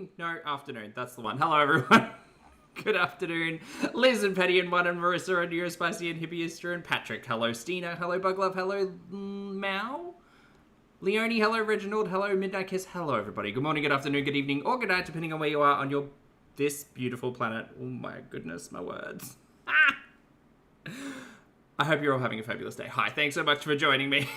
evening. No, afternoon. That's the one. Hello, everyone. Good afternoon. Liz and Petty and One and Marissa and Neurospicy and Hippieester and Patrick. Hello, Stina. Hello, Buglove. Hello, Mao. Leonie. Hello, Reginald. Hello, Midnight Kiss. Hello, everybody. Good morning, good afternoon, good evening, or good night, depending on where you are on this beautiful planet. Oh my goodness, my words. I hope you're all having a fabulous day. Hi, thanks so much for joining me.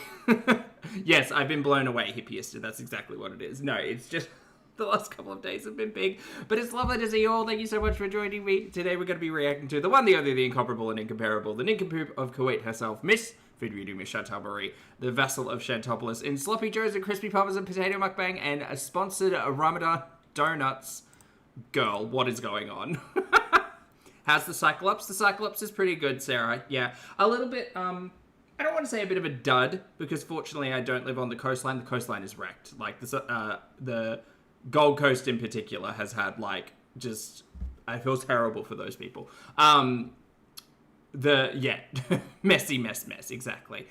Yes, I've been blown away, Hippieester. That's exactly what it is. No, it's just the last couple of days have been big, but it's lovely to see you all. Thank you so much for joining me. Today we're going to be reacting to the one, the only, the incomparable and incomparable, the nincompoop of Kuwait herself, Miss Foodie Beauty, Miss Chantal Marie, the vassal of Chantopolis, in Sloppy Joes and Crispy Poppers and Potato Mukbang, and a sponsored Ramadan donuts. Girl, what is going on? How's the Cyclops? The Cyclops is pretty good, Sarah. Yeah, a little bit, I don't want to say a bit of a dud, because fortunately I don't live on the coastline. The coastline is wrecked. Like, the Gold Coast in particular has had, like, just, I feel terrible for those people. Messy mess, exactly.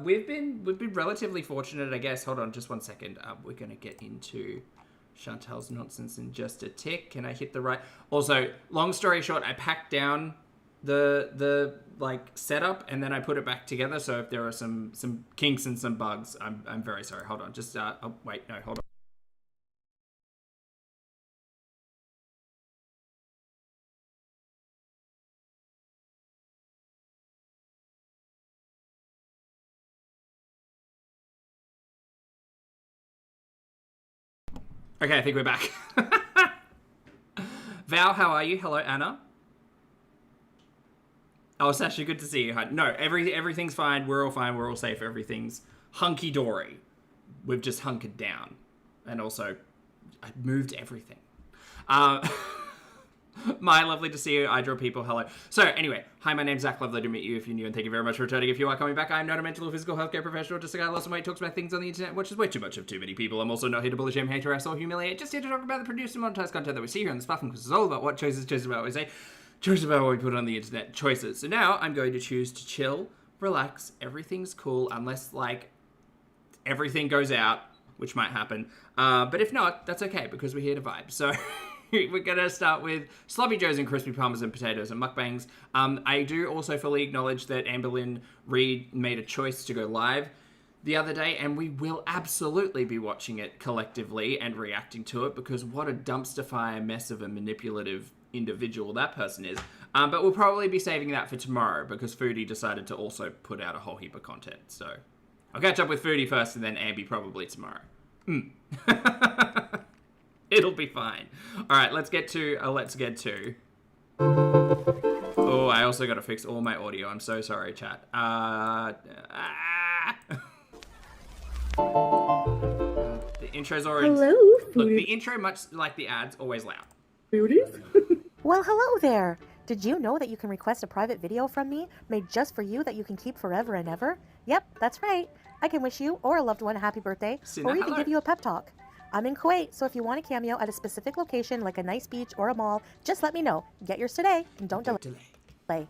We've been relatively fortunate, I guess. Hold on, just one second. We're going to get into Chantal's nonsense in just a tick. Can I hit the right? Also, long story short, I packed down the like setup and then I put it back together. So if there are some kinks and some bugs, I'm very sorry. Hold on, just oh wait, no, hold on. Okay, I think we're back. Val, how are you? Hello, Anna. Oh, Sasha, good to see you. No, everything's fine. We're all fine. We're all safe. Everything's hunky-dory. We've just hunkered down. And also, I moved everything. My, lovely to see you. I draw people. Hello. So, anyway. Hi, my name's Zach. Lovely to meet you if you're new. And thank you very much for returning. If you are coming back, I am not a mental or physical healthcare professional. Just a guy who lost some weight, talks about things on the internet, watches way too much of too many people. I'm also not here to bully, shame, hate, harass, or humiliate. Just here to talk about the produced and monetized content that we see here on this platform, because it's all about what choices about what we say. Choice about what we put on the internet. Choices. So now I'm going to choose to chill, relax, everything's cool, unless, like, everything goes out, which might happen. But if not, that's okay, because we're here to vibe. So we're going to start with Sloppy Joes and Crispy Palmers and Potatoes and Mukbangs. I do also fully acknowledge that Amberlynn Reed made a choice to go live the other day, and we will absolutely be watching it collectively and reacting to it, because what a dumpster fire mess of a manipulative individual that person is. But we'll probably be saving that for tomorrow, because Foodie decided to also put out a whole heap of content. So I'll catch up with Foodie first and then Ambi probably tomorrow. It'll be fine. All right, let's get to oh, I also got to fix all my audio. I'm so sorry, chat. The intro's already... Hello, Foodie. Look, the intro, much like the ads, always loud. Foodies? Well, hello there! Did you know that you can request a private video from me, made just for you, that you can keep forever and ever? Yep, that's right. I can wish you or a loved one a happy birthday, or even give you a pep talk. I'm in Kuwait, so if you want a cameo at a specific location, like a nice beach or a mall, just let me know. Get yours today, and don't delay.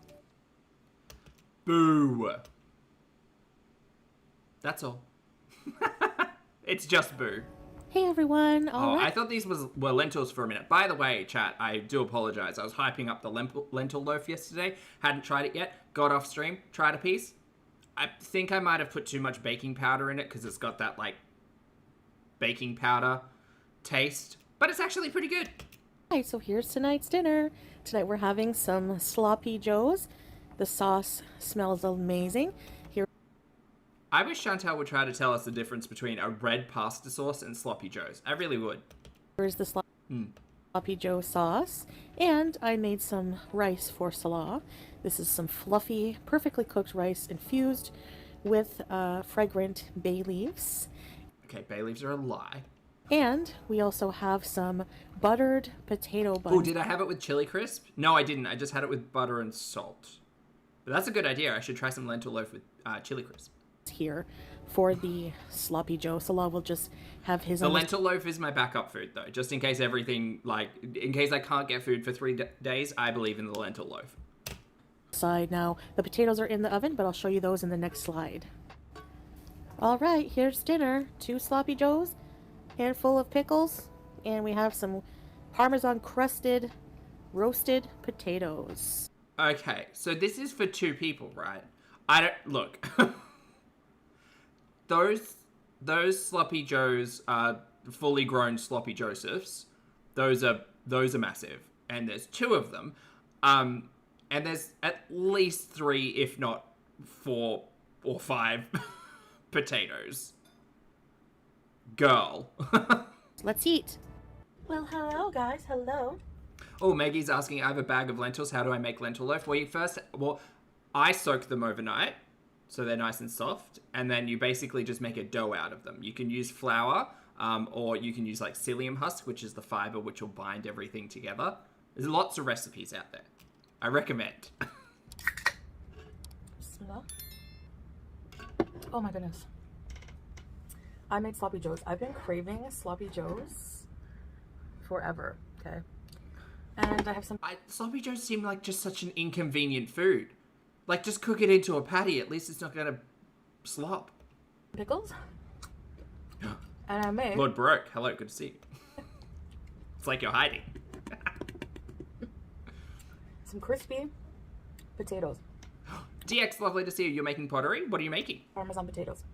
Boo. That's all. It's just boo. Hey everyone, I thought these were lentils for a minute. By the way, chat, I do apologize. I was hyping up the lentil loaf yesterday. Hadn't tried it yet. Got off stream. Tried a piece. I think I might have put too much baking powder in it, because it's got that, like, baking powder taste. But it's actually pretty good. Alright, so here's tonight's dinner. Tonight we're having some sloppy joes. The sauce smells amazing. I wish Chantal would try to tell us the difference between a red pasta sauce and sloppy joes. I really would. Here's the sloppy joe sauce. And I made some rice for salah. This is some fluffy, perfectly cooked rice infused with fragrant bay leaves. Okay, bay leaves are a lie. And we also have some buttered potato buns. Oh, did I have it with chili crisp? No, I didn't. I just had it with butter and salt. But that's a good idea. I should try some lentil loaf with chili crisp. Here for the sloppy joe. Salah will just have his own. The lentil loaf is my backup food, though. Just in case everything, like, in case I can't get food for 3 days, I believe in the lentil loaf. Side now. The potatoes are in the oven, but I'll show you those in the next slide. All right, here's dinner. 2 sloppy joes, handful of pickles, and we have some Parmesan crusted roasted potatoes. Okay, so this is for 2 people, right? I don't look. those sloppy joes are fully grown sloppy josephs. Those are massive, and there's 2 of them. And there's at least 3, if not 4 or 5 potatoes. Girl. Let's eat. Well, hello guys, hello. Oh, Maggie's asking, I have a bag of lentils. How do I make lentil loaf? Well, I soak them overnight, so they're nice and soft. And then you basically just make a dough out of them. You can use flour, or you can use like psyllium husk, which is the fiber which will bind everything together. There's lots of recipes out there. I recommend. Oh my goodness. I made sloppy joes. I've been craving sloppy joes forever, okay? And I have some... Sloppy joes seem like just such an inconvenient food. Like, just cook it into a patty. At least it's not going to slop. Pickles. And I made... Lord Baroque, hello, good to see you. It's like you're hiding. Some crispy potatoes. DX, lovely to see you. You're making pottery? What are you making? Parmesan potatoes.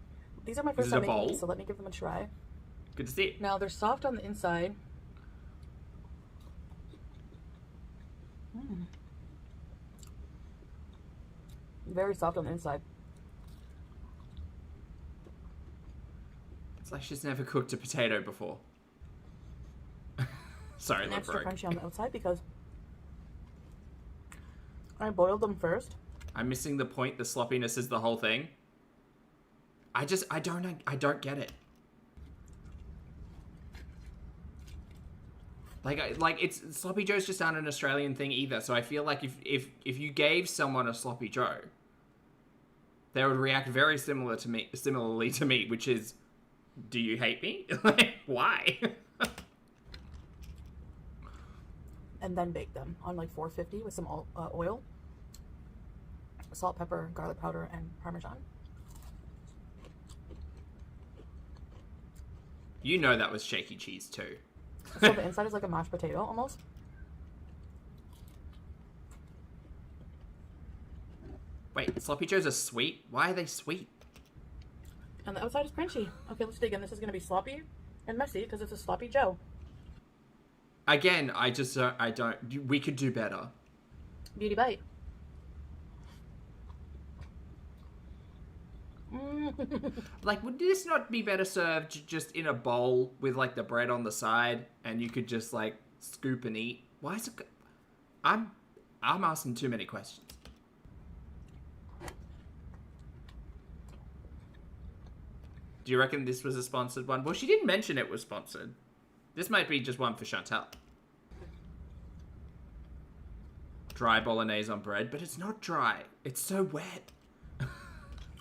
These are my first time making these, so let me give them a try. Good to see you. Now, they're soft on the inside. Very soft on the inside. It's like she's never cooked a potato before. Sorry, And Lord extra Baroque. crunchy on the outside because I boiled them first. I'm missing the point. The sloppiness is the whole thing. I don't get it. Like it's sloppy joes just aren't an Australian thing either. So I feel like if you gave someone a sloppy joe, they would react very similarly to me, which is, do you hate me? Like, why? And then bake them on like 450 with some oil, salt, pepper, garlic powder, and Parmesan. You know that was shaky cheese too. So the inside is like a mashed potato almost. Wait, sloppy joes are sweet? Why are they sweet? And the outside is crunchy. Okay, let's dig in. This is going to be sloppy and messy because it's a sloppy joe. Again, I don't. We could do better. Beauty bite. Like, would this not be better served just in a bowl with like the bread on the side, and you could just like scoop and eat? Why is it? I'm asking too many questions. Do you reckon this was a sponsored one? Well, she didn't mention it was sponsored. This might be just one for Chantal. Dry bolognese on bread, but it's not dry. It's so wet.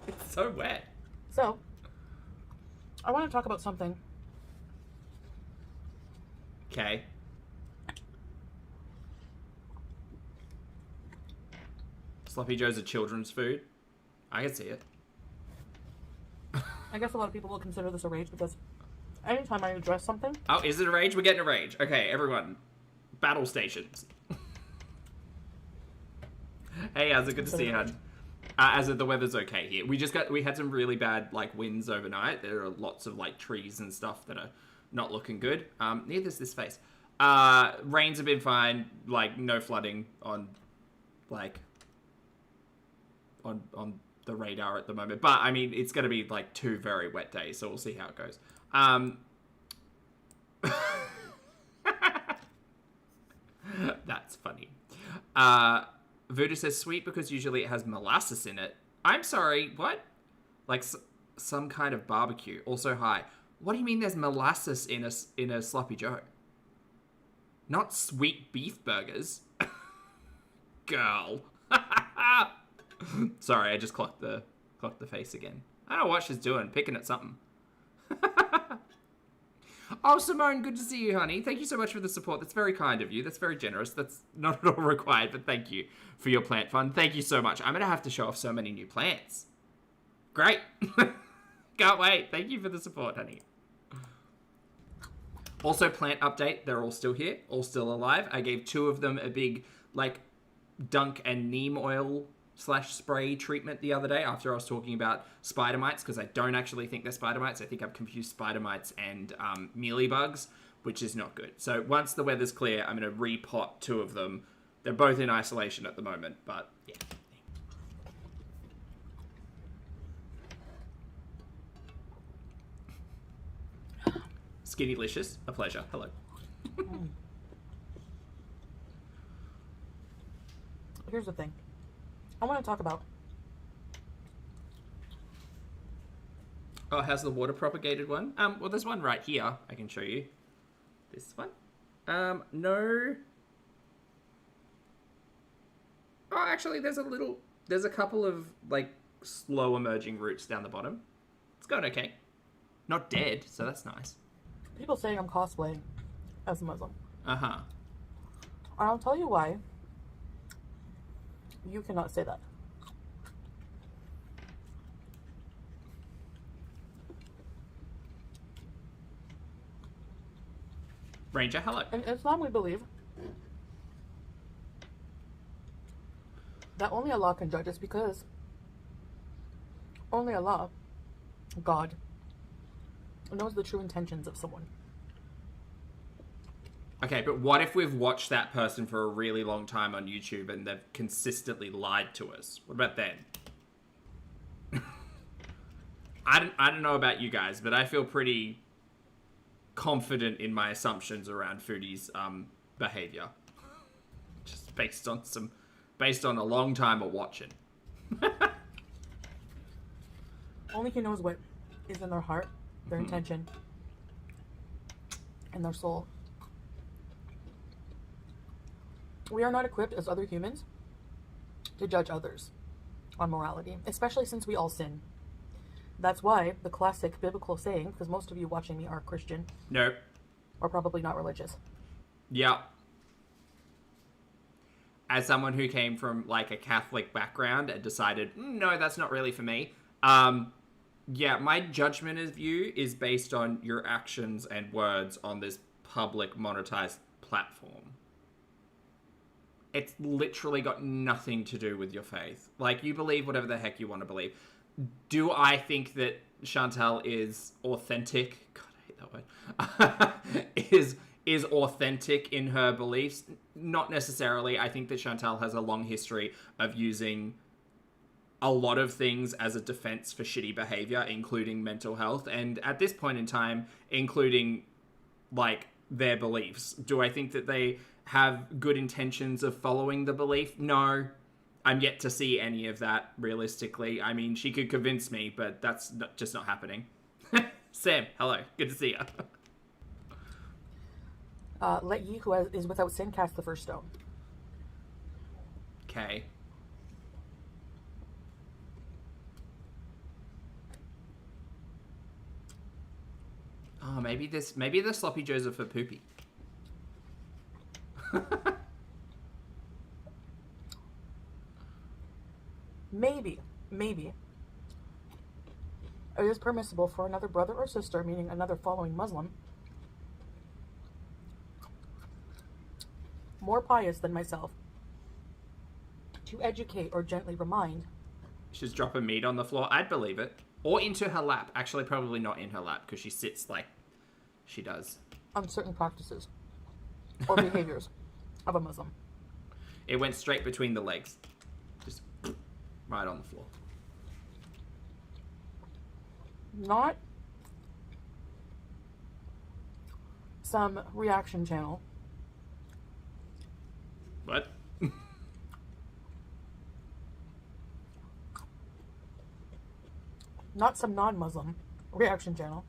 It's so wet. So, I want to talk about something. Okay. Sloppy joe's a children's food. I can see it. I guess a lot of people will consider this a rage because anytime I address something... Oh, is it a rage? We're getting a rage. Okay, everyone. Battle stations. Hey, how's it? Good to see you, hon. As the weather's okay here. We had some really bad like winds overnight. There are lots of like trees and stuff that are not looking good. Neither's this face. Rains have been fine. Like no flooding on the radar at the moment. But I mean, it's going to be like 2 very wet days, so we'll see how it goes. That's funny. Voodoo says sweet because usually it has molasses in it. I'm sorry, what? Like some kind of barbecue. Also, hi. What do you mean there's molasses in a sloppy joe? Not sweet beef burgers. Girl. Sorry, I just clocked the face again. I don't know what she's doing, picking at something. Oh, Simone, good to see you, honey. Thank you so much for the support. That's very kind of you. That's very generous. That's not at all required, but thank you for your plant fund. Thank you so much. I'm going to have to show off so many new plants. Great. Can't wait. Thank you for the support, honey. Also, plant update. They're all still here, all still alive. I gave 2 of them a big, like, dunk and neem oil / spray treatment the other day after I was talking about spider mites, because I don't actually think they're spider mites. I think I've confused spider mites and mealybugs, which is not good. So once the weather's clear, I'm going to repot 2 of them. They're both in isolation at the moment, but yeah. Skinnylicious, a pleasure. Hello. Here's the thing. I want to talk about. Oh, how's the water propagated one? Well, there's one right here. I can show you. This one? No. Oh, actually, there's a couple of, like, slow emerging roots down the bottom. It's going okay. Not dead, so that's nice. People saying I'm cosplaying as a Muslim. Uh-huh. I'll tell you why you cannot say that. Ranger, hello. In Islam, we believe that only Allah can judge us, because only Allah, God, knows the true intentions of someone. Okay, but what if we've watched that person for a really long time on YouTube and they've consistently lied to us? What about then? I don't know about you guys, but I feel pretty confident in my assumptions around Foodie's behaviour. Just based on a long time of watching. Only He knows what is in their heart, their intention, and their soul. We are not equipped as other humans to judge others on morality, especially since we all sin. That's why the classic biblical saying, because most of you watching me are Christian. Nope. Or probably not religious. Yeah. As someone who came from, like, a Catholic background and decided, no, that's not really for me. Yeah, my judgment of you is based on your actions and words on this public monetized platform. It's literally got nothing to do with your faith. Like, you believe whatever the heck you want to believe. Do I think that Chantal is authentic? God, I hate that word. is authentic in her beliefs? Not necessarily. I think that Chantal has a long history of using a lot of things as a defense for shitty behavior, including mental health, and at this point in time, including, like, their beliefs. Do I think that they have good intentions of following the belief? No. I'm yet to see any of that, realistically. I mean, she could convince me, but that's just not happening. Sam, hello. Good to see you. Let ye who is without sin cast the first stone. Okay. Oh, maybe the sloppy joes are for Poopy. Maybe it is permissible for another brother or sister, meaning another following Muslim, more pious than myself, to educate or gently remind. She's dropping meat on the floor. I'd believe it. Or into her lap. Actually, probably not in her lap, because she sits like she does. On certain practices or behaviors of a Muslim. It went straight between the legs. Just right on the floor. Not some reaction channel. What? Not some non-Muslim reaction channel.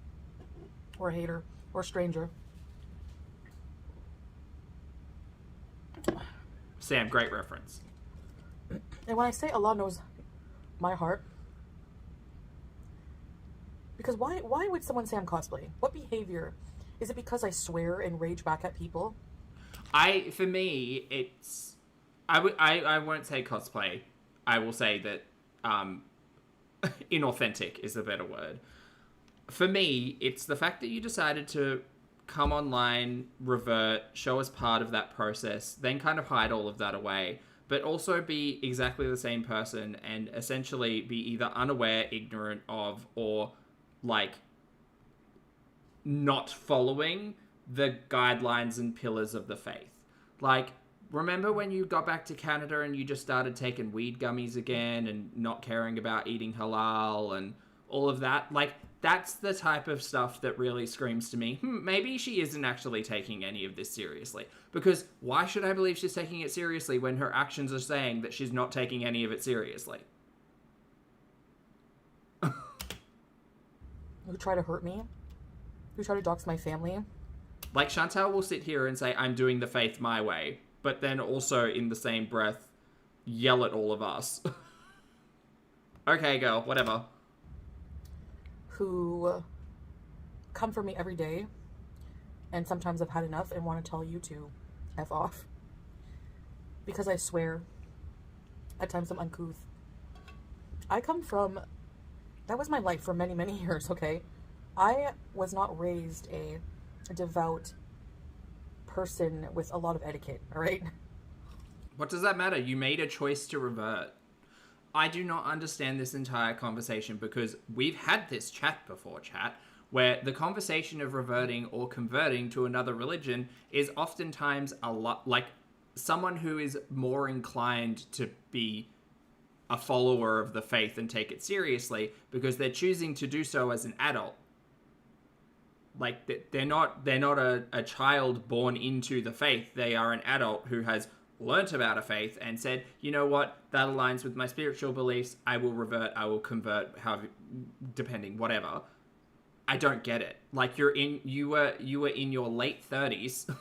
Or hater. Or stranger. Sam, great reference. And when I say Allah knows my heart, because why would someone say I'm cosplaying? What behavior? Is it because I swear and rage back at people? For me, it's... I won't say cosplay. I will say that inauthentic is a better word. For me, it's the fact that you decided to come online, revert, show us part of that process, then kind of hide all of that away, but also be exactly the same person and essentially be either unaware, ignorant of, or like not following the guidelines and pillars of the faith. Like, remember when you got back to Canada and you just started taking weed gummies again and not caring about eating halal and all of that? Like, that's the type of stuff that really screams to me, maybe she isn't actually taking any of this seriously. Because why should I believe she's taking it seriously when her actions are saying that she's not taking any of it seriously? Who try to hurt me? Who try to dox my family? Like, Chantal will sit here and say, I'm doing the faith my way, but then also in the same breath yell at all of us. Okay, girl, whatever. Who come for me every day and sometimes I've had enough and want to tell you to F off. Because I swear, at times I'm uncouth. I come from, that was my life for many, many years, okay? I was not raised a devout person with a lot of etiquette, all right? What does that matter? You made a choice to revert. I do not understand this entire conversation because we've had this chat before, chat, where the conversation of reverting or converting to another religion is oftentimes a lot like someone who is more inclined to be a follower of the faith and take it seriously because they're choosing to do so as an adult. Like, they're not a child born into the faith. They are an adult who has learnt about a faith and said, you know what, that aligns with my spiritual beliefs. I will revert, I will convert, however, depending, whatever. I don't get it. Like, you were in your late 30s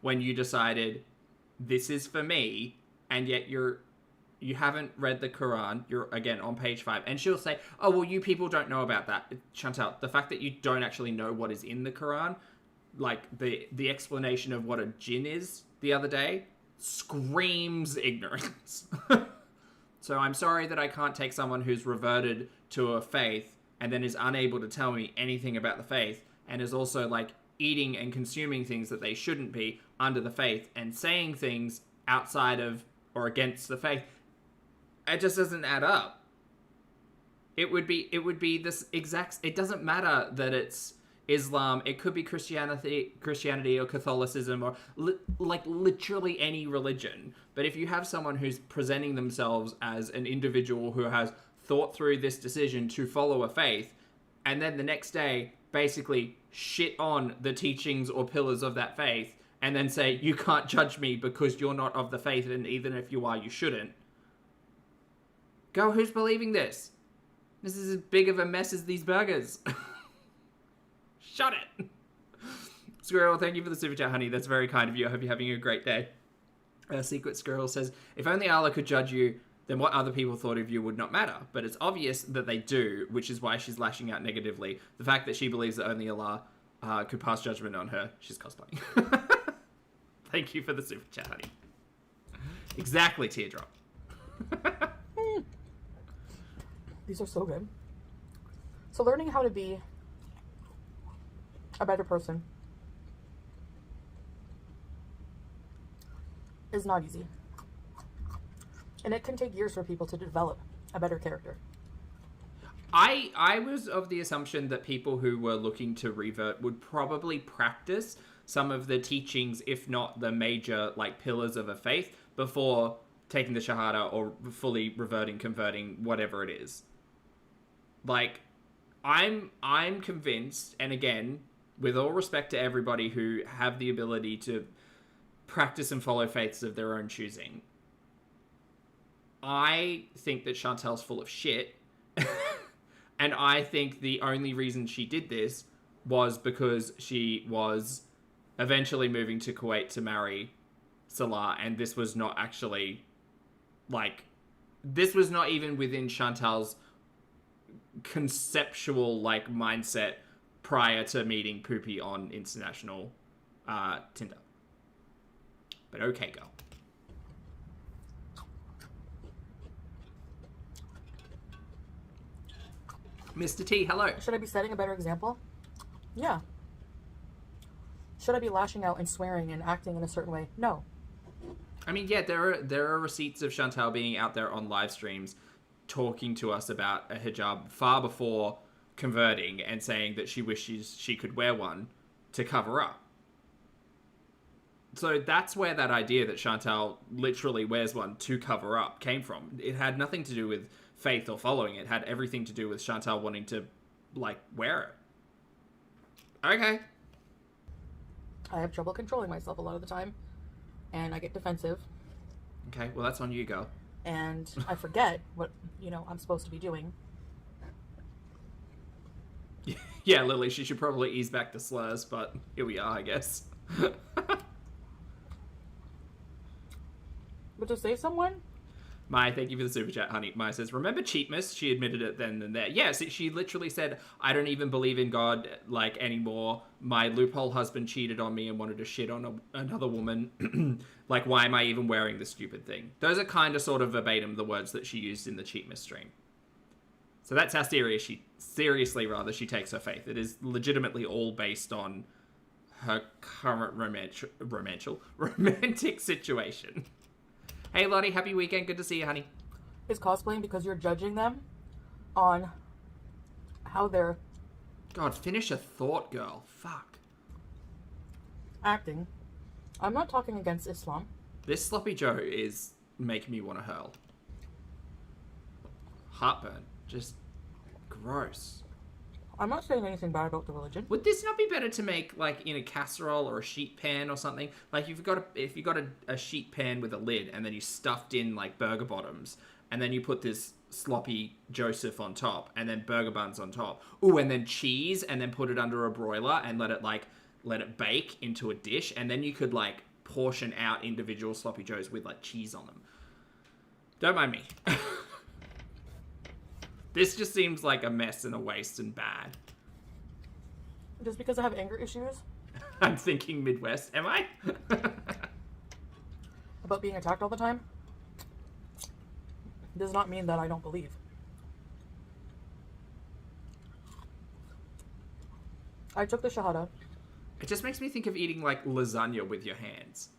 when you decided this is for me, and yet you haven't read the Quran. You're, again, on page 5. And she'll say, oh, well, you people don't know about that. Chantal, the fact that you don't actually know what is in the Quran, like the explanation of what a jinn is the other day, screams ignorance. So I'm sorry that I can't take someone who's reverted to a faith and then is unable to tell me anything about the faith and is also, like, eating and consuming things that they shouldn't be under the faith and saying things outside of or against the faith. It just doesn't add up. It would be this exact... It doesn't matter that it's Islam. It could be Christianity or Catholicism or like literally any religion. But if you have someone who's presenting themselves as an individual who has thought through this decision to follow a faith, and then the next day basically shit on the teachings or pillars of that faith, and then say, you can't judge me because you're not of the faith, and even if you are, you shouldn't. Girl, who's believing this? This is as big of a mess as these burgers. Shut it. Squirrel, thank you for the super chat, honey. That's very kind of you. I hope you're having a great day. Secret Squirrel says, if only Allah could judge you, then what other people thought of you would not matter. But it's obvious that they do, which is why she's lashing out negatively. The fact that she believes that only Allah could pass judgment on her, she's cosplaying. Thank you for the super chat, honey. Exactly, Teardrop. These are so good. So learning how to be a better person is not easy. And it can take years for people to develop a better character. I was of the assumption that people who were looking to revert would probably practice some of the teachings, if not the major, like, pillars of a faith, before taking the Shahada or fully reverting, converting, whatever it is. Like, I'm convinced, and again, with all respect to everybody who have the ability to practice and follow faiths of their own choosing, I think that Chantal's full of shit. And I think the only reason she did this was because she was eventually moving to Kuwait to marry Salah, and this was not actually, like, this was not even within Chantal's conceptual, like, mindset prior to meeting Poopy on international Tinder. But okay, girl. Mr. T, hello. Should I be setting a better example? Yeah. Should I be lashing out and swearing and acting in a certain way? No. I mean, yeah, there are receipts of Chantal being out there on live streams talking to us about a hijab far before converting and saying that she wishes she could wear one to cover up. So that's where that idea that Chantal literally wears one to cover up came from. It had nothing to do with faith or following. It had everything to do with Chantal wanting to, like, wear it. Okay. I have trouble controlling myself a lot of the time, and I get defensive. Okay, well, that's on you, girl. And I forget what, I'm supposed to be doing. Yeah, Lily, she should probably ease back the slurs, but here we are, I guess. But to save someone? Mai, thank you for the super chat, honey. Mai says, remember Cheapmas? She admitted it then and there. Yes, she literally said, I don't even believe in God, like, anymore. My loophole husband cheated on me and wanted to shit on another woman. Like, why am I even wearing this stupid thing? Those are kind of sort of verbatim the words that she used in the Cheapmas stream. So that's how seriously she takes her faith. It is legitimately all based on her current romantic situation. Hey, Lottie, happy weekend. Good to see you, honey. Is cosplaying because you're judging them on how they're... God, finish a thought, girl. Fuck. Acting. I'm not talking against Islam. This Sloppy Joe is making me want to hurl. Heartburn. Just gross. I'm not saying anything bad about the religion. Would this not be better to make, like, in a casserole or a sheet pan or something? Like, if you got a sheet pan with a lid and then you stuffed in, like, burger bottoms, and then you put this sloppy Joseph on top, and then burger buns on top. Ooh, and then cheese, and then put it under a broiler and let it bake into a dish, and then you could, like, portion out individual sloppy joes with, like, cheese on them. Don't mind me. This just seems like a mess and a waste and bad. Just because I have anger issues? I'm thinking Midwest. Am I? About being attacked all the time? Does not mean that I don't believe. I took the Shahada. It just makes me think of eating, like, lasagna with your hands.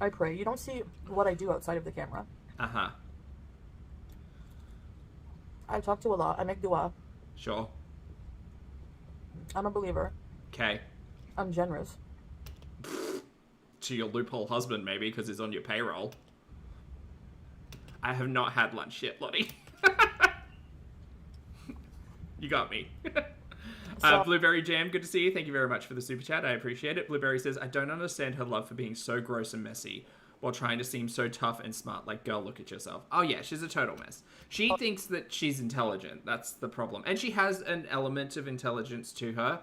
I pray. You don't see what I do outside of the camera. Uh-huh. I talk to Allah. I make dua. Sure. I'm a believer. Okay. I'm generous. To your loophole husband, maybe, because he's on your payroll. I have not had lunch yet, Lottie. You got me. Blueberry Jam, good to see you. Thank you very much for the super chat. I appreciate it. Blueberry says, I don't understand her love for being so gross and messy while trying to seem so tough and smart. Like, girl, look at yourself. Oh, yeah, she's a total mess. She thinks that she's intelligent. That's the problem. And she has an element of intelligence to her.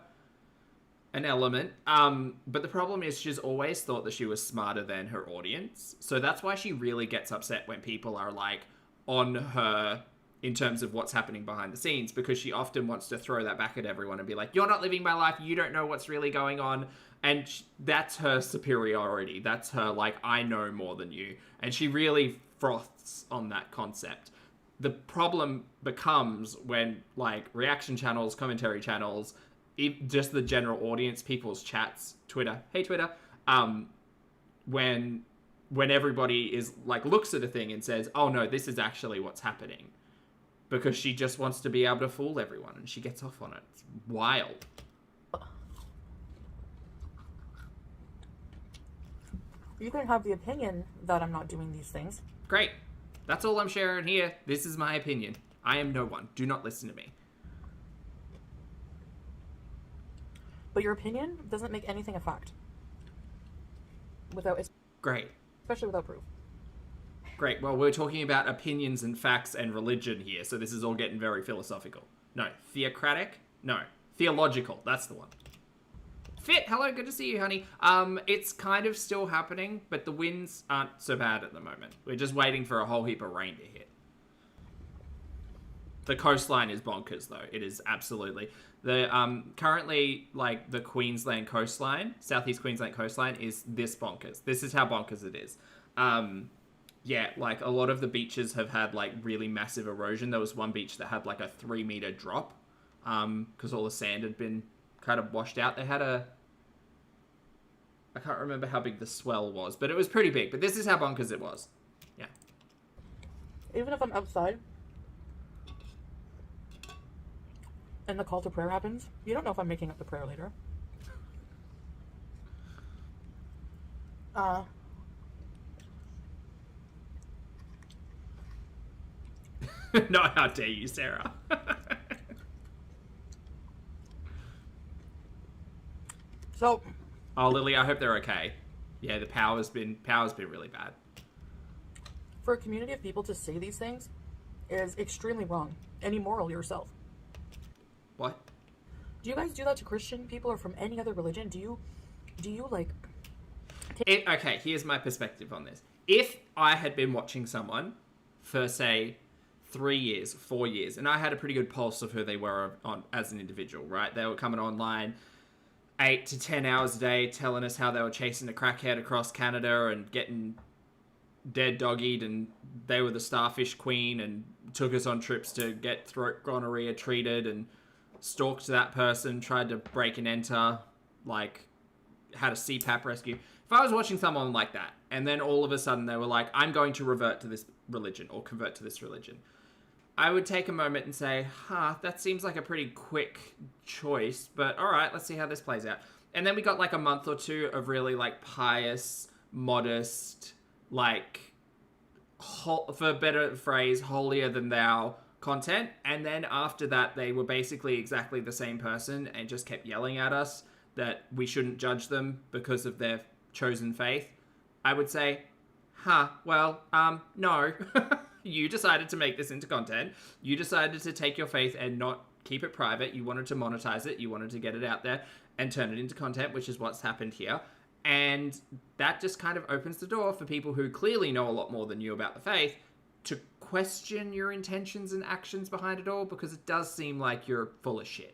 An element. But the problem is she's always thought that she was smarter than her audience. So that's why she really gets upset when people are, like, on her in terms of what's happening behind the scenes, because she often wants to throw that back at everyone and be like, you're not living my life, you don't know what's really going on. And that's her superiority. That's her, like, I know more than you. And she really froths on that concept. The problem becomes when, like, reaction channels, commentary channels, just the general audience, people's chats, Twitter, hey Twitter, when everybody is, like, looks at a thing and says, oh no, this is actually what's happening. Because she just wants to be able to fool everyone, and she gets off on it. It's wild. You can have the opinion that I'm not doing these things. Great. That's all I'm sharing here. This is my opinion. I am no one. Do not listen to me. But your opinion doesn't make anything a fact. Great. Especially without proof. Great. Well, we're talking about opinions and facts and religion here, so this is all getting very philosophical. No. Theocratic? No. Theological. That's the one. Fit, hello, good to see you, honey. It's kind of still happening, but the winds aren't so bad at the moment. We're just waiting for a whole heap of rain to hit. The coastline is bonkers, though. It is absolutely. Currently, like, the Queensland coastline, southeast Queensland coastline, is this bonkers. This is how bonkers it is. Yeah, like, a lot of the beaches have had, like, really massive erosion. There was one beach that had, like, a 3-meter drop, because all the sand had been kind of washed out. They had a... I can't remember how big the swell was, but it was pretty big. But this is how bonkers it was. Yeah. Even if I'm outside and the call to prayer happens, you don't know if I'm making up the prayer later. No, how dare you, Sarah? So... Oh, Lily, I hope they're okay. Yeah, the power's been really bad. For a community of people to say these things is extremely wrong and immoral yourself. What? Do you guys do that to Christian people or from any other religion? Do you like... Okay, here's my perspective on this. If I had been watching someone for, say, 3 years, 4 years, and I had a pretty good pulse of who they were on as an individual, right? They were coming online 8 to 10 hours a day telling us how they were chasing a crackhead across Canada and getting dead dog-eared, and they were the starfish queen and took us on trips to get throat gonorrhea treated and stalked that person, tried to break and enter, like, had a CPAP rescue. If I was watching someone like that, and then all of a sudden they were like, I'm going to revert to this religion or convert to this religion, I would take a moment and say, that seems like a pretty quick choice, but all right, let's see how this plays out. And then we got like a month or two of really like pious, modest, like, for a better phrase, holier than thou content. And then after that, they were basically exactly the same person and just kept yelling at us that we shouldn't judge them because of their chosen faith. I would say, no. You decided to make this into content. You decided to take your faith and not keep it private. You wanted to monetize it. You wanted to get it out there and turn it into content, which is what's happened here. And that just kind of opens the door for people who clearly know a lot more than you about the faith to question your intentions and actions behind it all, because it does seem like you're full of shit.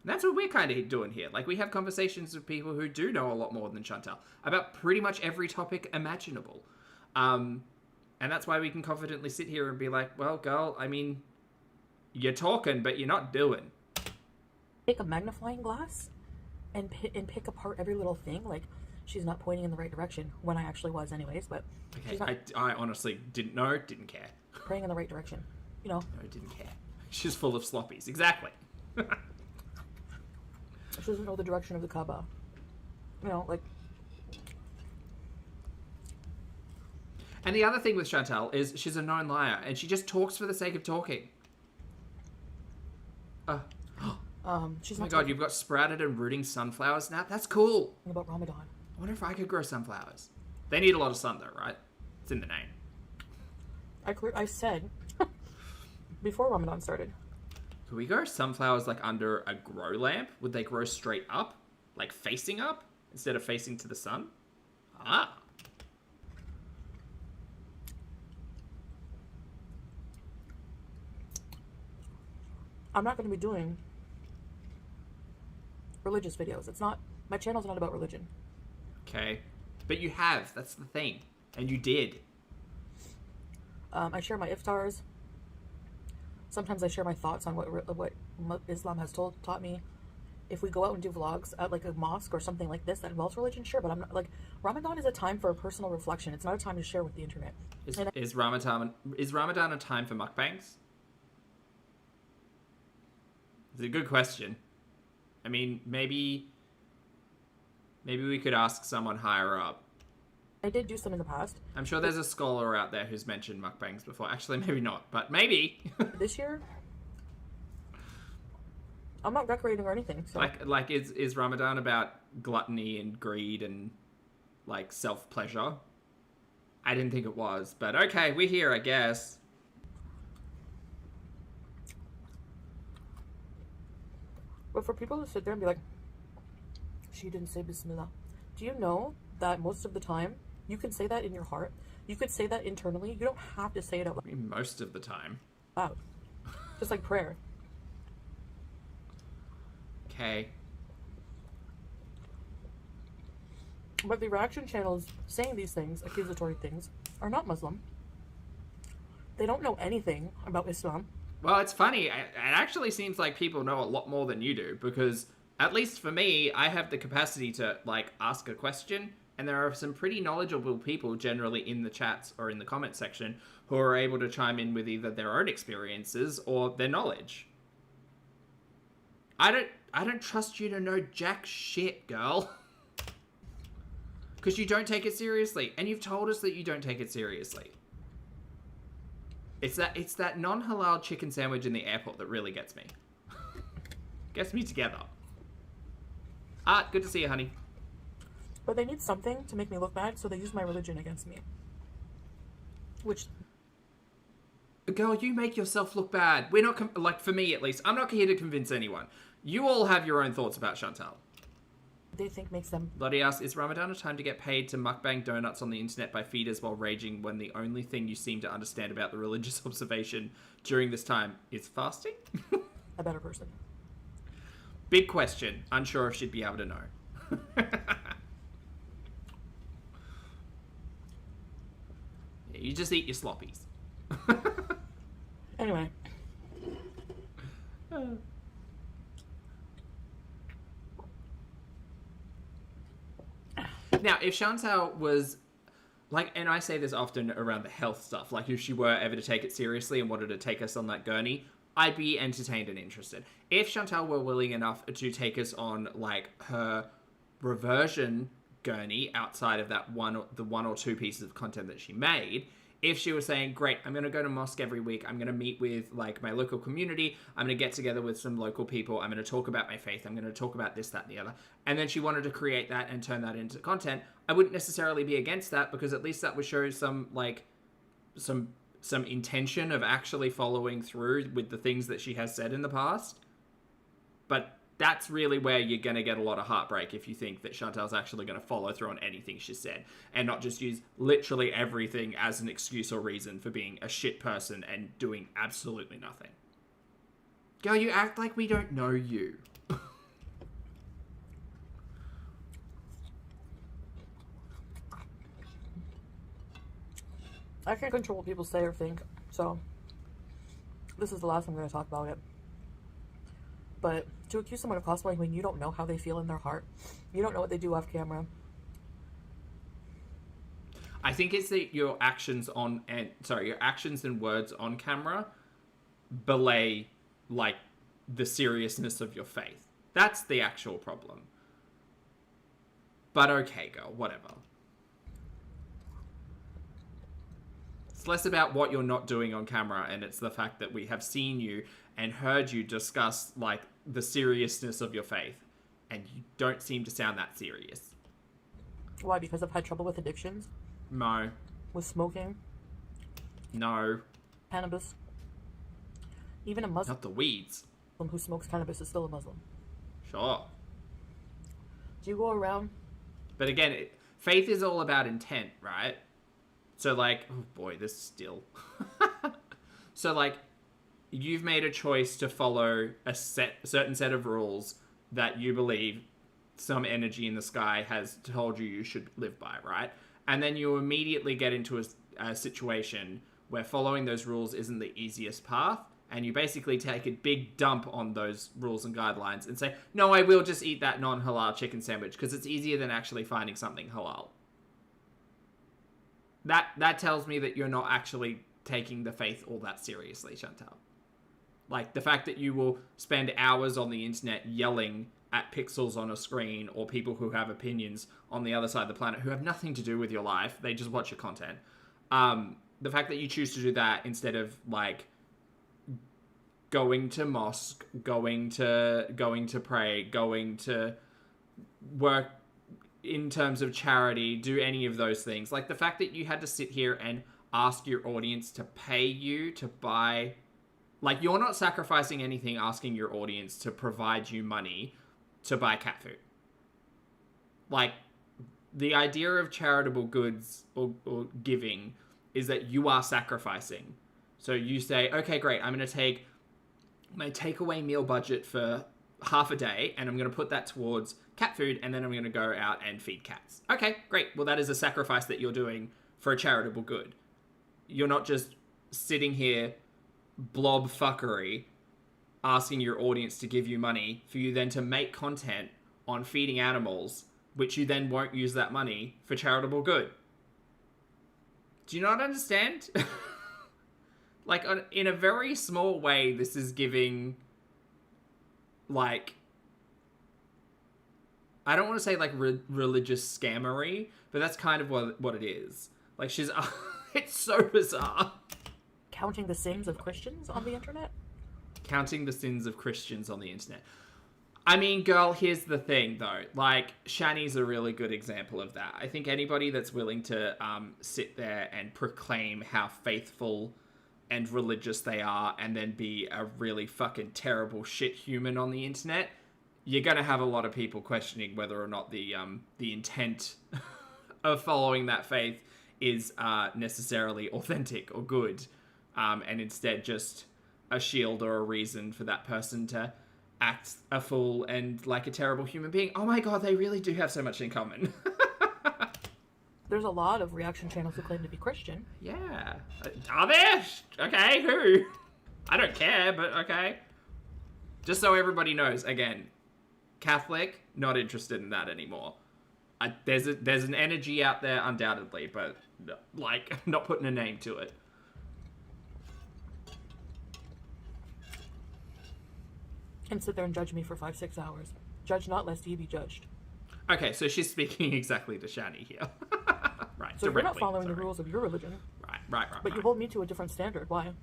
And that's what we're kind of doing here. Like, we have conversations with people who do know a lot more than Chantal about pretty much every topic imaginable. And that's why we can confidently sit here and be like, well, girl, I mean, you're talking, but you're not doing. Take a magnifying glass and pick apart every little thing. Like, she's not pointing in the right direction, when I actually was anyways, but... Okay, she's not I honestly didn't know, didn't care. praying in the right direction, you know? No, didn't care. She's full of sloppies, exactly. She doesn't know the direction of the Kaaba. You know, like... And the other thing with Chantal is she's a known liar, and she just talks for the sake of talking. She's oh my not god, you've got sprouted and rooting sunflowers now? That's cool. about Ramadan. I wonder if I could grow sunflowers. They need a lot of sun though, right? It's in the name. I said before Ramadan started. Could we grow sunflowers like under a grow lamp? Would they grow straight up? Like facing up? Instead of facing to the sun? Ah. I'm not going to be doing religious videos. It's not, my channel's not about religion. Okay. But you have. That's the thing. And you did. I share my iftars. Sometimes I share my thoughts on what Islam has taught me. If we go out and do vlogs at like a mosque or something like this that involves religion, sure, but I'm not, like, Ramadan is a time for a personal reflection. It's not a time to share with the internet. Is Ramadan a time for mukbangs? It's a good question. I mean, maybe we could ask someone higher up. I did do some in the past. I'm sure there's a scholar out there who's mentioned mukbangs before. Actually, maybe not, but maybe. This year, I'm not decorating or anything. So. Like is Ramadan about gluttony and greed and like self-pleasure? I didn't think it was, but okay, we're here, I guess. But for people to sit there and be like, she didn't say Bismillah. Do you know that most of the time, you can say that in your heart? You could say that internally. You don't have to say it out loud. Most of the time. Loud. Just like prayer. Okay. But the reaction channels saying these things, accusatory things, are not Muslim. They don't know anything about Islam. Well, it's funny. It actually seems like people know a lot more than you do, because at least for me, I have the capacity to, like, ask a question, and there are some pretty knowledgeable people generally in the chats or in the comment section who are able to chime in with either their own experiences or their knowledge. I don't trust you to know jack shit, girl. Because you don't take it seriously, and you've told us that you don't take it seriously. It's that non-halal chicken sandwich in the airport that really gets me. Gets me together. Art, good to see you, honey. But they need something to make me look bad, so they use my religion against me. Which... Girl, you make yourself look bad. We're not, like, for me at least, I'm not here to convince anyone. You all have your own thoughts about Chantal. They think makes them... Lottie asks, is Ramadan a time to get paid to mukbang donuts on the internet by feeders while raging when the only thing you seem to understand about the religious observation during this time is fasting? A better person. Big question. Unsure if she'd be able to know. You just eat your sloppies. Anyway. Now, if Chantal was, like, and I say this often around the health stuff, like if she were ever to take it seriously and wanted to take us on that gurney, I'd be entertained and interested. If Chantal were willing enough to take us on, like, her reversion gurney outside of that the one or two pieces of content that she made, if she was saying, great, I'm going to go to mosque every week, I'm going to meet with, like, my local community, I'm going to get together with some local people, I'm going to talk about my faith, I'm going to talk about this, that, and the other, and then she wanted to create that and turn that into content, I wouldn't necessarily be against that, because at least that would show some, like, some intention of actually following through with the things that she has said in the past. But that's really where you're going to get a lot of heartbreak if you think that Chantal's actually going to follow through on anything she said and not just use literally everything as an excuse or reason for being a shit person and doing absolutely nothing. Girl, you act like we don't know you. I can't control what people say or think, so this is the last I'm going to talk about it. But to accuse someone of cosplaying when you don't know how they feel in their heart, you don't know what they do off camera. I think it's that your actions and words on camera belay, like, the seriousness of your faith. That's the actual problem. But okay, girl, whatever. It's less about what you're not doing on camera, and it's the fact that we have seen you and heard you discuss, like, the seriousness of your faith, and you don't seem to sound that serious. Why? Because I've had trouble with addictions? No. With smoking? No. Cannabis? Even a Muslim Not the weeds. who smokes cannabis is still a Muslim. Sure. Do you go around? But again, faith is all about intent, right? So, like, oh boy, this still. So, like, you've made a choice to follow a certain set of rules that you believe some energy in the sky has told you should live by, right? And then you immediately get into a situation where following those rules isn't the easiest path, and you basically take a big dump on those rules and guidelines and say, no, I will just eat that non-halal chicken sandwich because it's easier than actually finding something halal. That tells me that you're not actually taking the faith all that seriously, Chantal. Like, the fact that you will spend hours on the internet yelling at pixels on a screen or people who have opinions on the other side of the planet who have nothing to do with your life, they just watch your content. The fact that you choose to do that instead of, like, going to mosque, going to pray, going to work in terms of charity, do any of those things. Like, the fact that you had to sit here and ask your audience to pay you to buy... Like, you're not sacrificing anything asking your audience to provide you money to buy cat food. Like, the idea of charitable goods or giving is that you are sacrificing. So you say, okay, great, I'm going to take my takeaway meal budget for half a day, and I'm going to put that towards cat food, and then I'm going to go out and feed cats. Okay, great. Well, that is a sacrifice that you're doing for a charitable good. You're not just sitting here blob fuckery, asking your audience to give you money for you then to make content on feeding animals, which you then won't use that money for charitable good. Do you not understand? Like, in a very small way, this is giving, like, I don't want to say, like, religious scammery, but that's kind of what it is. Like, she's... it's so bizarre. Counting the sins of Christians on the internet? Counting the sins of Christians on the internet. I mean, girl, here's the thing, though. Like, Shani's a really good example of that. I think anybody that's willing to sit there and proclaim how faithful and religious they are and then be a really fucking terrible shit human on the internet, you're going to have a lot of people questioning whether or not the intent of following that faith is necessarily authentic or good, and instead just a shield or a reason for that person to act a fool and like a terrible human being. Oh my god, they really do have so much in common. There's a lot of reaction channels who claim to be Christian. Yeah. Are there? Okay, who? I don't care, but okay. Just so everybody knows, again, Catholic, not interested in that anymore. There's an energy out there, undoubtedly, but, like, not putting a name to it. And sit there and judge me for 5-6 hours. Judge not, lest ye be judged. Okay, so she's speaking exactly to Shani here. Right, so you're not following the rules of your religion. Right. But you hold me to a different standard. Why?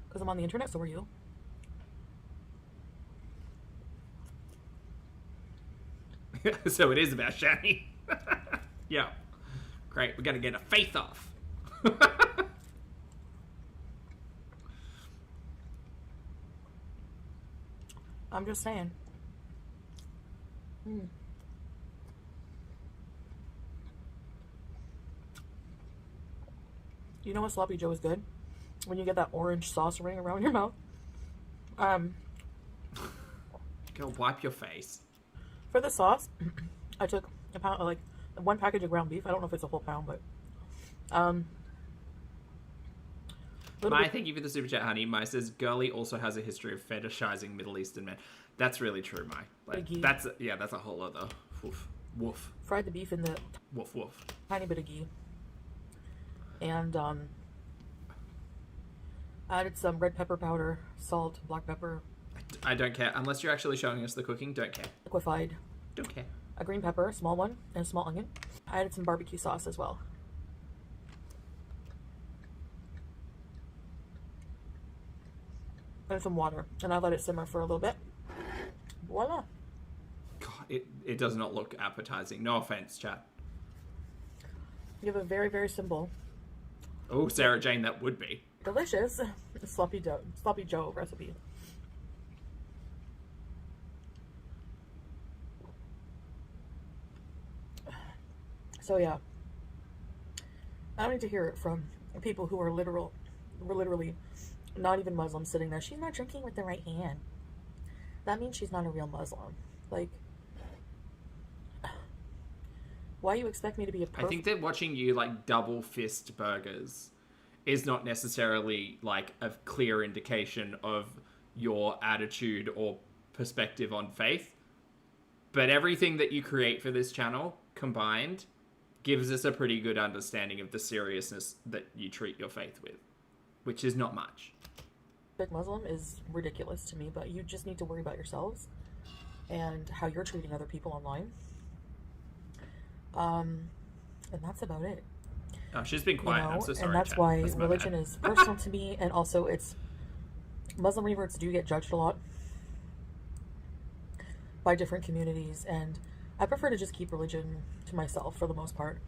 Because I'm on the internet, so are you. So it is about Shani. Yeah. Great, we're going to get a faith off. I'm just saying. You know what Sloppy Joe is good? When you get that orange sauce running around your mouth. Go wipe your face. For the sauce, I took a pound, like 1 package of ground beef. I don't know if it's a whole pound, but Mai, thank you for the super chat, honey. Mai says Girly also has a history of fetishizing Middle Eastern men. That's really true, Mai. Like, that's a whole other woof. Fried the beef in the woof. Tiny bit of ghee, and added some red pepper powder, salt, black pepper. I don't care unless you're actually showing us the cooking. Don't care. Liquefied. Don't care. A green pepper, a small one, and a small onion. I added some barbecue sauce as well. And some water, and I let it simmer for a little bit. Voila. God, it does not look appetizing. No offense, chat. You have a very, very simple. Oh, Sarah Jane, that would be delicious sloppy Joe recipe. So yeah, I don't need to hear it from people who are literally not even Muslim sitting there. She's not drinking with the right hand. That means she's not a real Muslim. Like, why you expect me to be a perfect... I think that watching you, like, double fist burgers is not necessarily, like, a clear indication of your attitude or perspective on faith. But everything that you create for this channel, combined, gives us a pretty good understanding of the seriousness that you treat your faith with. Which is not much. Big Muslim is ridiculous to me, but you just need to worry about yourselves and how you're treating other people online. And that's about it. Oh, she's been quiet. I'm so sorry. And that's why religion is personal to me, and also it's Muslim reverts do get judged a lot by different communities, and I prefer to just keep religion to myself for the most part.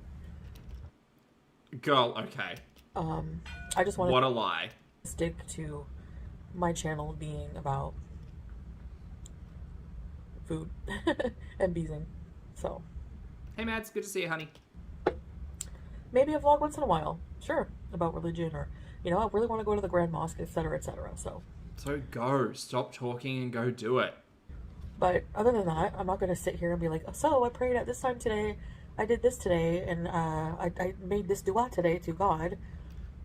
Girl, okay. I just want to... What a lie. Stick to my channel being about food and beezing. So. Hey, Mads. Good to see you, honey. Maybe a vlog once in a while. Sure. About religion or, you know, I really want to go to the Grand Mosque, etc., etc. So go. Stop talking and go do it. But other than that, I'm not going to sit here and be like, so I prayed at this time today. I did this today, and I made this dua today to God.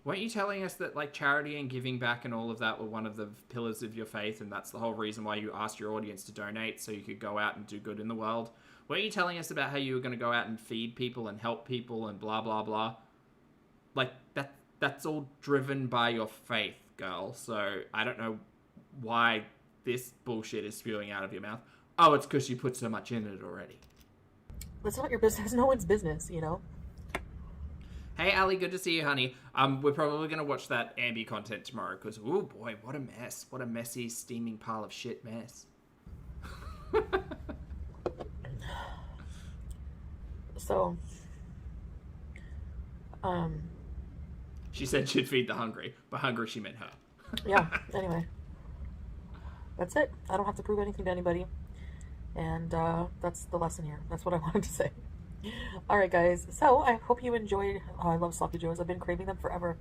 Weren't you telling us that like charity and giving back and all of that were one of the pillars of your faith, and that's the whole reason why you asked your audience to donate so you could go out and do good in the world? Weren't you telling us about how you were going to go out and feed people and help people and blah blah blah? Like that's all driven by your faith, girl. So I don't know why this bullshit is spewing out of your mouth. Oh, it's because you put so much in it already. It's not your business. No one's business, you know? Hey, Ali, good to see you, honey. We're probably going to watch that Ambi content tomorrow because, oh boy, what a mess. What a messy, steaming pile of shit mess. So, she said she'd feed the hungry, but hungry she meant her. Yeah, anyway. That's it. I don't have to prove anything to anybody. And that's the lesson here. That's what I wanted to say. Alright, guys. So, I hope you enjoyed... Oh, I love Sloppy Joes. I've been craving them forever.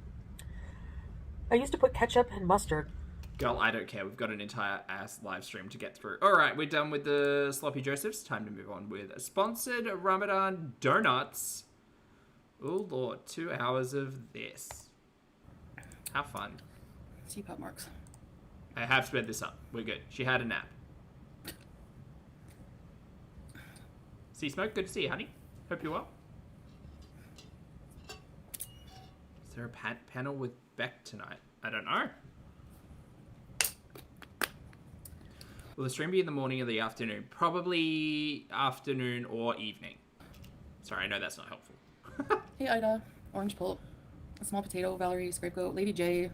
I used to put ketchup and mustard. Girl, I don't care. We've got an entire ass live stream to get through. Alright, we're done with the Sloppy Josephs. Time to move on with sponsored Ramadan donuts. Oh, Lord. 2 hours of this. How fun. Teapot marks. I have sped this up. We're good. She had a nap. See Smoke, good to see you, honey. Hope you're well. Is there a panel with Beck tonight? I don't know. Will the stream be in the morning or the afternoon? Probably afternoon or evening. Sorry, I know that's not helpful. Hey Ida, Orange Pulp, a Small Potato, Valerie, Scapegoat, Lady J.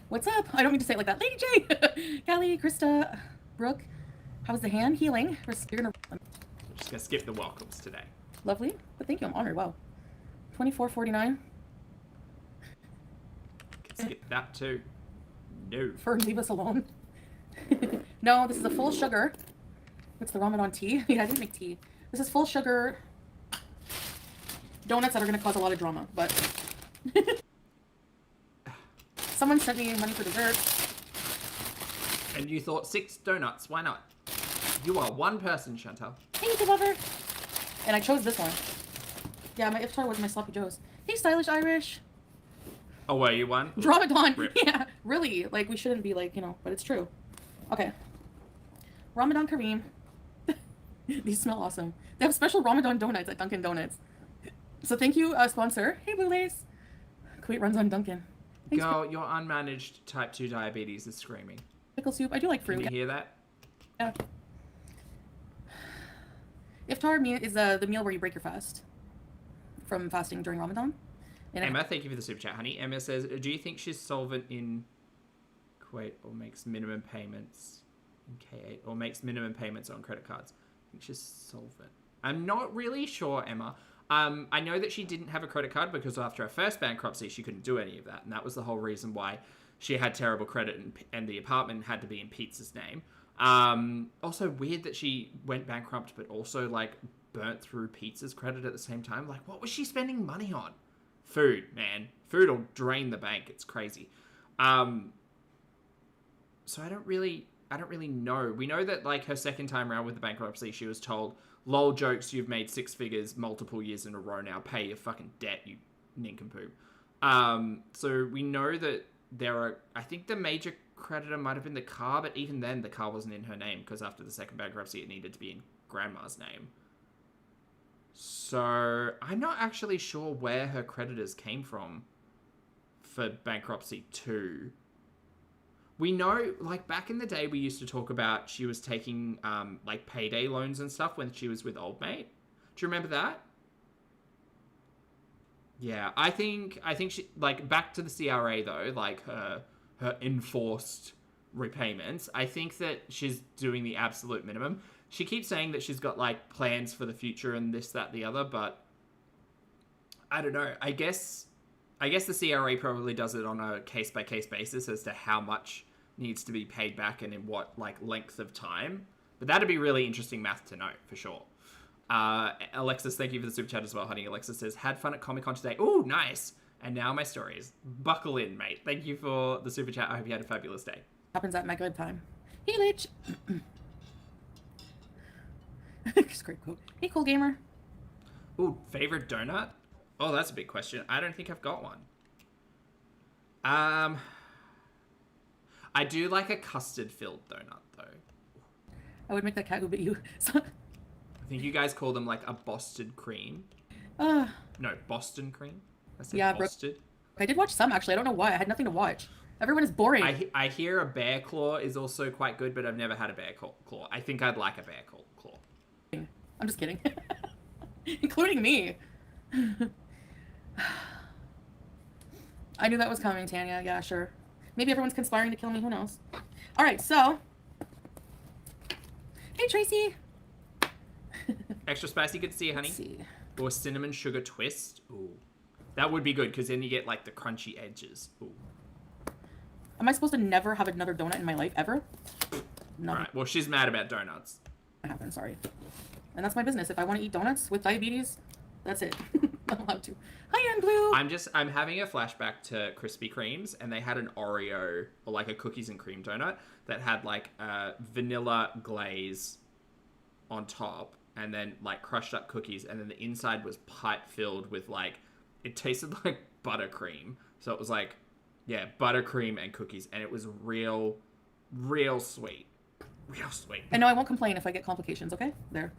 What's up? I don't mean to say it like that. Lady J! Callie, Krista, Brooke. How's the hand healing? You're gonna... We're just gonna skip the welcomes today. Lovely. But thank you, I'm honored. Wow. 24.49. Can skip that too. No. Fern, leave us alone. No, this is a full sugar. It's the Ramadan tea. Yeah, I didn't make tea. This is full sugar donuts that are gonna cause a lot of drama, but someone sent me money for dessert. And you thought 6 donuts, why not? You are one person, Chantal. Hey, YouTube lover. And I chose this one. Yeah, my iftar was my Sloppy Joes. Hey, Stylish Irish. Oh, were you one? Ramadan. Rip. Yeah, really. Like, we shouldn't be like, you know, but it's true. Okay. Ramadan Kareem. These smell awesome. They have special Ramadan donuts at Dunkin' Donuts. So thank you, sponsor. Hey, Blue Lace. Kuwait runs on Dunkin'. Thanks, Girl, your unmanaged type 2 diabetes is screaming. pickle soup. I do like fruit. Can you hear that? Yeah. Iftar is the meal where you break your fast from fasting during Ramadan. And Emma, thank you for the super chat, honey. Emma says, do you think she's solvent in Kuwait or makes minimum payments in K8 or makes minimum payments on credit cards? I think she's solvent. I'm not really sure, Emma. I know that she didn't have a credit card because after her first bankruptcy, she couldn't do any of that. And that was the whole reason why she had terrible credit and the apartment had to be in Pete's name. Also weird that she went bankrupt, but also like burnt through Pete's credit at the same time. Like, what was she spending money on? Food, man. Food will drain the bank. It's crazy. So I don't really know. We know that like her second time around with the bankruptcy, she was told, lol jokes, you've made 6 figures multiple years in a row now. Pay your fucking debt, you nincompoop. So we know that there are, I think the major creditor might have been the car, but even then the car wasn't in her name because after the second bankruptcy, it needed to be in grandma's name. So I'm not actually sure where her creditors came from for bankruptcy 2. We know, like, back in the day, we used to talk about she was taking, like, payday loans and stuff when she was with Old Mate. Do you remember that? Yeah, I think she, like, back to the CRA, though, like, her enforced repayments, I think that she's doing the absolute minimum. She keeps saying that she's got, like, plans for the future and this, that, the other, but I don't know. I guess the CRA probably does it on a case-by-case basis as to how much needs to be paid back and in what like length of time. But that'd be really interesting math to know for sure. Alexis, thank you for the super chat as well, honey. Alexis says, had fun at Comic-Con today. Oh, nice. And now my stories. Buckle in, mate. Thank you for the super chat. I hope you had a fabulous day. happens at my good time. Hey, Lich. Great quote. Hey, cool gamer. Ooh, favorite donut? Oh, that's a big question. I don't think I've got one. I do like a custard-filled donut, though. I would make that cat who bit you. I think you guys call them like a Boston cream. uh, No, Boston cream. I said Yeah, Boston. I did watch some, actually. I don't know why. I had nothing to watch. Everyone is boring. I hear a bear claw is also quite good, but I've never had a bear claw. I think I'd like a bear claw. I'm just kidding. Including me. I knew that was coming, Tanya. Yeah, sure. Maybe everyone's conspiring to kill me. Who knows? All right, so. Hey, Tracy. Extra spicy, good to see you, honey. Let's see. Or cinnamon sugar twist. Ooh. That would be good, because then you get, like, the crunchy edges. Ooh. Am I supposed to never have another donut in my life, ever? No. Alright, well, she's mad about donuts. Happen, sorry. And that's my business. If I want to eat donuts with diabetes, that's it. I'm allowed to. Hi, Ann Blue! I'm having a flashback to Krispy Kremes, and they had an Oreo, or like a cookies and cream donut, that had, like, vanilla glaze on top, and then, like, crushed up cookies, and then the inside was pipe-filled with, like, it tasted like buttercream. So it was like, yeah, buttercream and cookies, and it was real sweet. Real sweet. And no, I won't complain if I get complications, okay? There.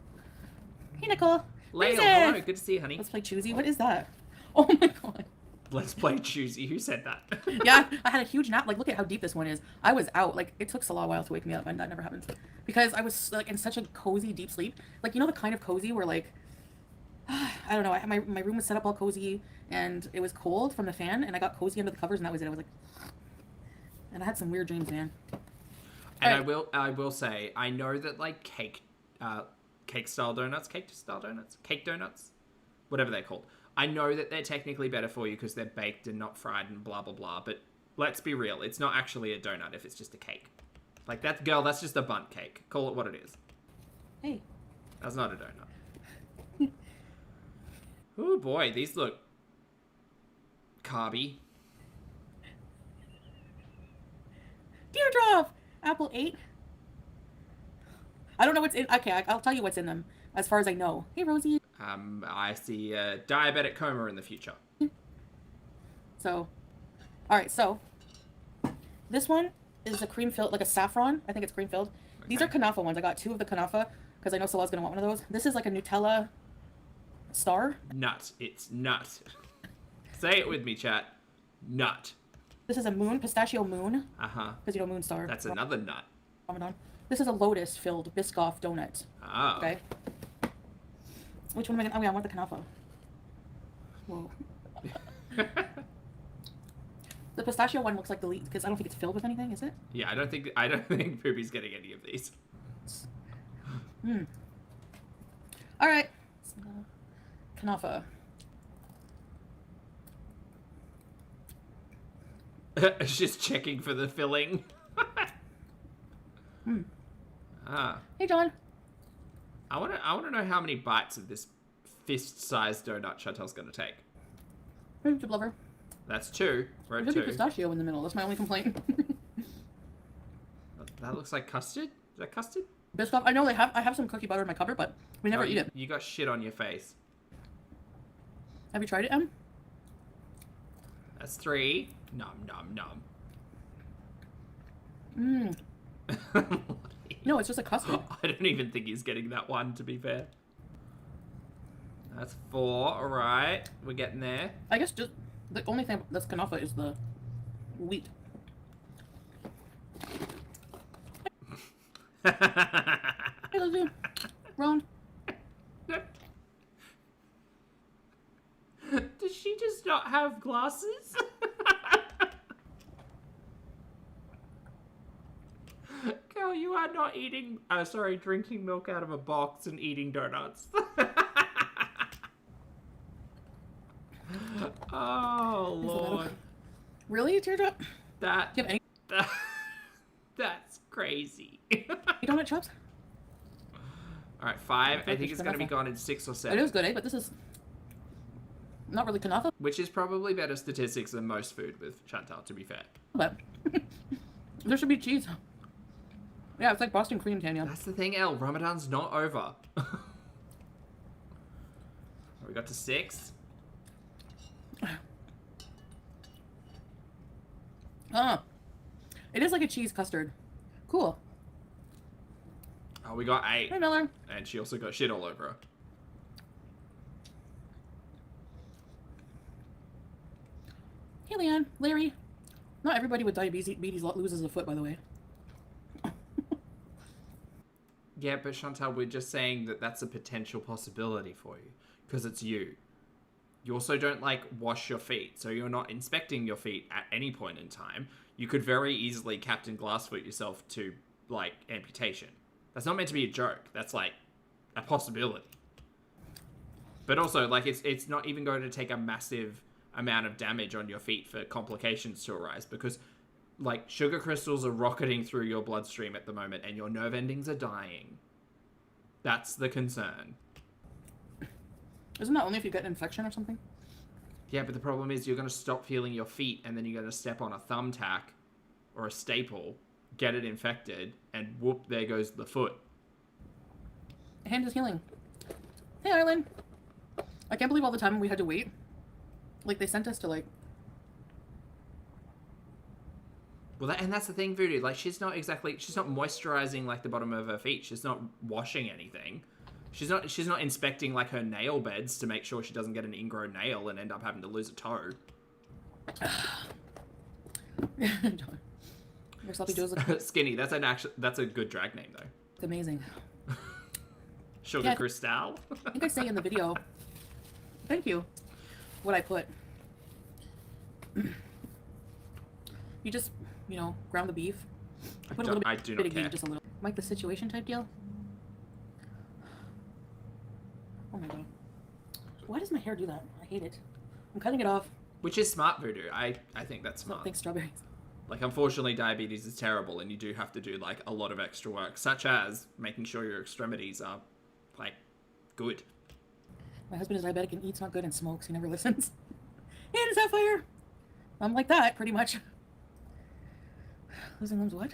Hey, Nicole. Lael, Reason. hello, good to see you, honey. Let's play Choosy. What is that? Oh my god. Let's play Choosy. Who said that? Yeah, I had a huge nap. Like, look at how deep this one is. I was out. Like, it took a while to wake me up, and that never happens. Because I was, like, in such a cozy, deep sleep. Like, you know the kind of cozy where, like, I don't know, my room was set up all cozy, and it was cold from the fan, and I got cozy under the covers, and that was it. I was like... And I had some weird dreams, man. And right. I will say, I know that, like, cake donuts, whatever they're called. I know that they're technically better for you because they're baked and not fried and blah, blah, blah. But let's be real. It's not actually a donut if it's just a cake. Like, that's just a bundt cake. Call it what it is. Hey. That's not a donut. Oh, boy. These look carby. Teardrop! Apple 8. I don't know what's in... Okay, I'll tell you what's in them, as far as I know. Hey, Rosie. I see a diabetic coma in the future. So, alright, so, this one is a cream-filled, like a saffron. I think it's cream-filled. Okay. These are kanafa ones. I got 2 of the kanafa, because I know Salah's going to want one of those. This is like a Nutella star. Nut. It's nut. Say it with me, chat. Nut. This is a pistachio moon. Uh-huh. Because, you know, moon star. That's another nut. Ramadan. This is a lotus-filled Biscoff donut. Oh. Okay. Which one am I gonna... Oh, yeah, I want the kanafa. Whoa. The pistachio one looks like the least, because I don't think it's filled with anything, is it? Yeah, I don't think Poopy's getting any of these. Alright. Kanafa. It's just checking for the filling. Ah. Hey, John. I wanna know how many bites of this fist-sized donut Chantel's gonna take. Hey, chip lover. That's 2. We're at There's 2. a pistachio in the middle. That's my only complaint. That looks like custard. Is that custard? Biscoff. I know I have some cookie butter in my cupboard, but we never eat it. You got shit on your face. Have you tried it, Em? That's 3. Nom nom Mmm. nom. No, it's just a custard. I don't even think he's getting that one, to be fair. That's 4. Alright. We're getting there. I guess just the only thing that's kanafa is the wheat. Hey, Lizzie. Ron. Does she just not have glasses? Girl, you are not drinking milk out of a box and eating donuts. Oh, Lord. Really, Teardrop? Do you have any That's crazy. donut chops? Alright, 5. I think it's going to be gone in 6 or 7. It is good, eh? But this is not really kanafa. Which is probably better statistics than most food with Chantal, to be fair. But there should be cheese. Yeah, it's like Boston cream, Tanya. That's the thing, Elle. Ramadan's not over. We got to 6. It is like a cheese custard. Cool. Oh, we got 8. Hey, Miller. And she also got shit all over her. Hey, Leanne. Larry. Not everybody with diabetes loses a foot, by the way. Yeah, but Chantal, we're just saying that that's a potential possibility for you. Because it's you. You also don't, like, wash your feet. So you're not inspecting your feet at any point in time. You could very easily Captain Glassfoot yourself to, like, amputation. That's not meant to be a joke. That's, like, a possibility. But also, like, it's not even going to take a massive amount of damage on your feet for complications to arise. Because, like, sugar crystals are rocketing through your bloodstream at the moment and your nerve endings are dying. That's the concern. Isn't that only if you get an infection or something? Yeah, but the problem is you're going to stop feeling your feet and then you're going to step on a thumbtack or a staple, get it infected, and whoop, there goes the foot. Hand is healing. Hey, Arlen. I can't believe all the time we had to wait. Like, they sent us to, like... Well, and that's the thing, Voodoo. Like, she's not moisturizing, like, the bottom of her feet. She's not washing anything. She's not inspecting, like, her nail beds to make sure she doesn't get an ingrown nail and end up having to lose a toe. Your sloppy joes. Skinny. That's a good drag name though. It's amazing. Sugar Cristal. I think I say in the video. Thank you. What I put. You just, ground the beef. Put a little I do bit not of care. ghee, just a little. Like the situation type deal. Oh my god. Why does my hair do that? I hate it. I'm cutting it off. Which is smart, Voodoo. I think that's smart. Thanks, strawberries. Like, unfortunately, diabetes is terrible, and you do have to do, like, a lot of extra work, such as making sure your extremities are, like, good. My husband is diabetic and eats not good and smokes. He never listens. And it's Sapphire! I'm like that, pretty much. Losing limbs, what?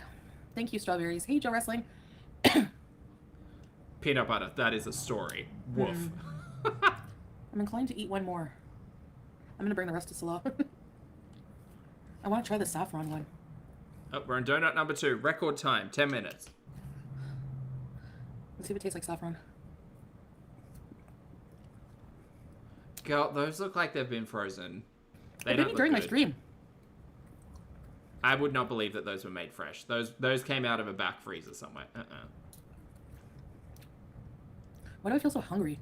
Thank you, strawberries. Hey, Joe Wrestling. Peanut butter, that is a story. Woof. I'm inclined to eat one more. I'm gonna bring the rest to Salah. I want to try the saffron one. Oh, we're on donut number 2. Record time, 10 minutes. Let's see if it tastes like saffron. Girl, those look like they've been frozen. They made me during my stream. I would not believe that those were made fresh. Those came out of a back freezer somewhere. Why do I feel so hungry?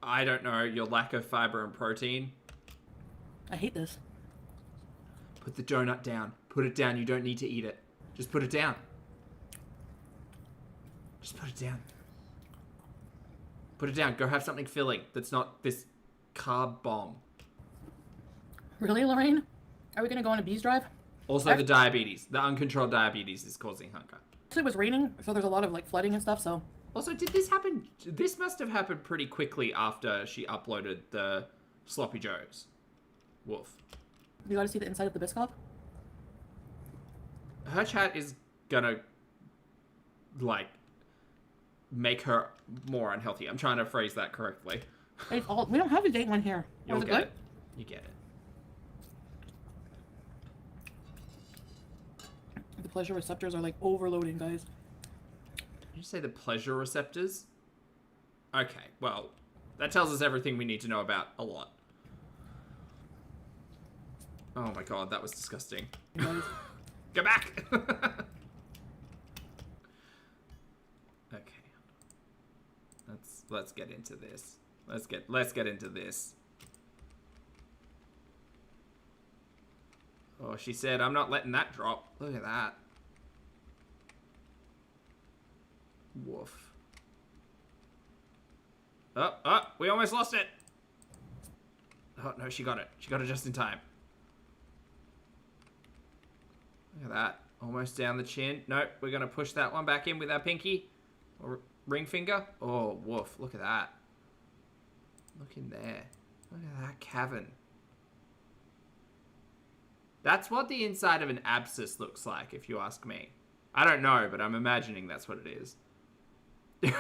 I don't know. Your lack of fiber and protein. I hate this. Put the donut down. Put it down. You don't need to eat it. Just put it down. Just put it down. Put it down. Go have something filling that's not this carb bomb. Really, Lorraine? Are we gonna go on a bees drive? Also, the diabetes. The uncontrolled diabetes is causing hunger. It was raining, so there's a lot of like flooding and stuff, so... Also, did this happen? This must have happened pretty quickly after she uploaded the Sloppy Joes. Woof. You gotta see the inside of the Biscoff? Her chat is gonna, like, make her more unhealthy. I'm trying to phrase that correctly. It's all... We don't have a date one here. You'll Was it get good? it. You get it. The pleasure receptors are like overloading, guys. Did you say the pleasure receptors? Okay, well, that tells us everything we need to know about a lot. Oh my god, that was disgusting. Go back! Okay. Let's get into this. Let's get into this. Oh, she said, I'm not letting that drop. Look at that. Woof. Oh, we almost lost it. Oh, no, she got it. She got it just in time. Look at that. Almost down the chin. Nope, we're going to push that one back in with our pinky. Or ring finger. Oh, woof. Look at that. Look in there. Look at that cavern. That's what the inside of an abscess looks like, if you ask me. I don't know, but I'm imagining that's what it is. Wow.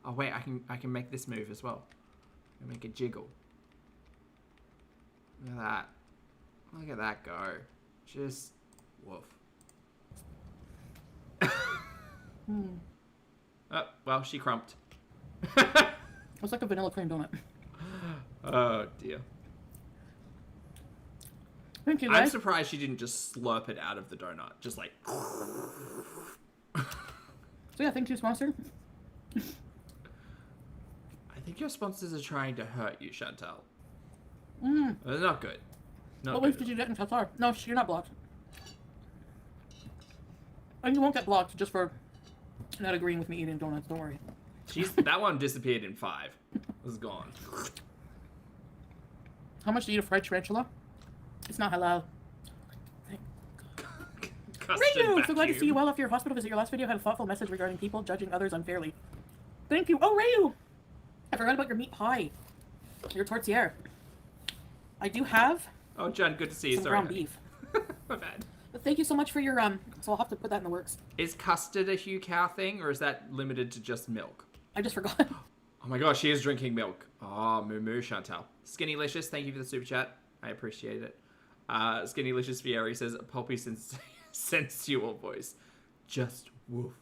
Oh wait, I can make this move as well. Make it jiggle. Look at that. Look at that go. Just woof. Oh, well, she crumped. It's like a vanilla cream donut. Oh dear. Thank you, guys. I'm surprised she didn't just slurp it out of the donut. Just like. So yeah, thank you, sponsor. I think your sponsors are trying to hurt you, Chantal. Mm. They're not good. Not What good. ways did you get in Qatar? No, you're not blocked. And you won't get blocked just for not agreeing with me eating donuts. Don't worry. That one disappeared in 5. It was gone. How much do you eat a fried tarantula? It's not halal. Rayu! So glad to see you well after your hospital visit. Your last video had a thoughtful message regarding people judging others unfairly. Thank you. Oh, Rayu! I forgot about your meat pie. Your tourtière. I do have Oh, John, good to see you. some Sorry. ground beef. My bad. But thank you so much for your, so I'll have to put that in the works. Is custard a Hugh Cow thing, or is that limited to just milk? I just forgot. Oh my gosh, she is drinking milk. Oh, moo moo, Chantal. Skinny-licious, thank you for the super chat. I appreciate it. Skinny-licious Fieri says, pulpy sensual voice. Just woof.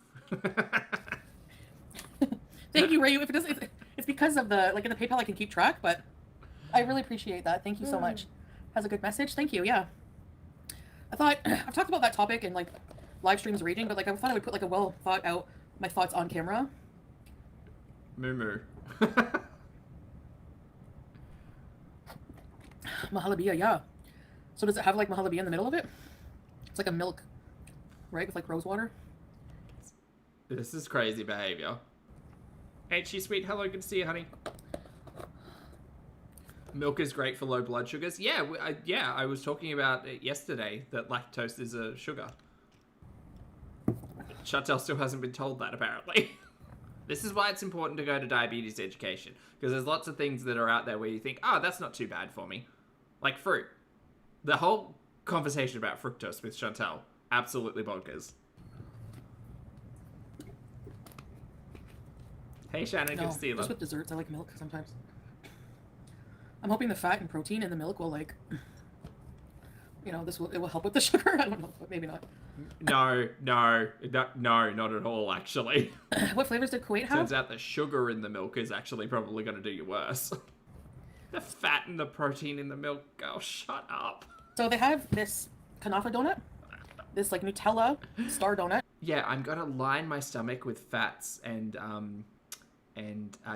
Thank you, Rayu. If it does, it's because of the, like in the PayPal I can keep track, but I really appreciate that. Thank you so much. Has a good message. Thank you, yeah. I thought, I've talked about that topic in like live streams raging, but like I thought I would put like a well thought out, my thoughts on camera. Moo moo. Mahalabia, yeah. So does it have like mahalabia in the middle of it? It's like a milk, right? With like rose water. This is crazy behavior. Ain't she sweet? Hello, good to see you, honey. Milk is great for low blood sugars. Yeah, I was talking about it yesterday, that lactose is a sugar. Chantal still hasn't been told that, apparently. This is why it's important to go to diabetes education, because there's lots of things that are out there where you think, oh, that's not too bad for me. Like fruit. The whole conversation about fructose with Chantal, absolutely bonkers. Hey Shannon, good to see you, just love. with desserts, I like milk sometimes. I'm hoping the fat and protein in the milk will like, you know, it will help with the sugar. I don't know, but maybe not. No, not at all, actually. What flavors did Kuwait have? Turns out the sugar in the milk is actually probably going to do you worse. The fat and the protein in the milk, oh, shut up. So they have this kanafa donut, this like Nutella star donut. Yeah, I'm going to line my stomach with fats and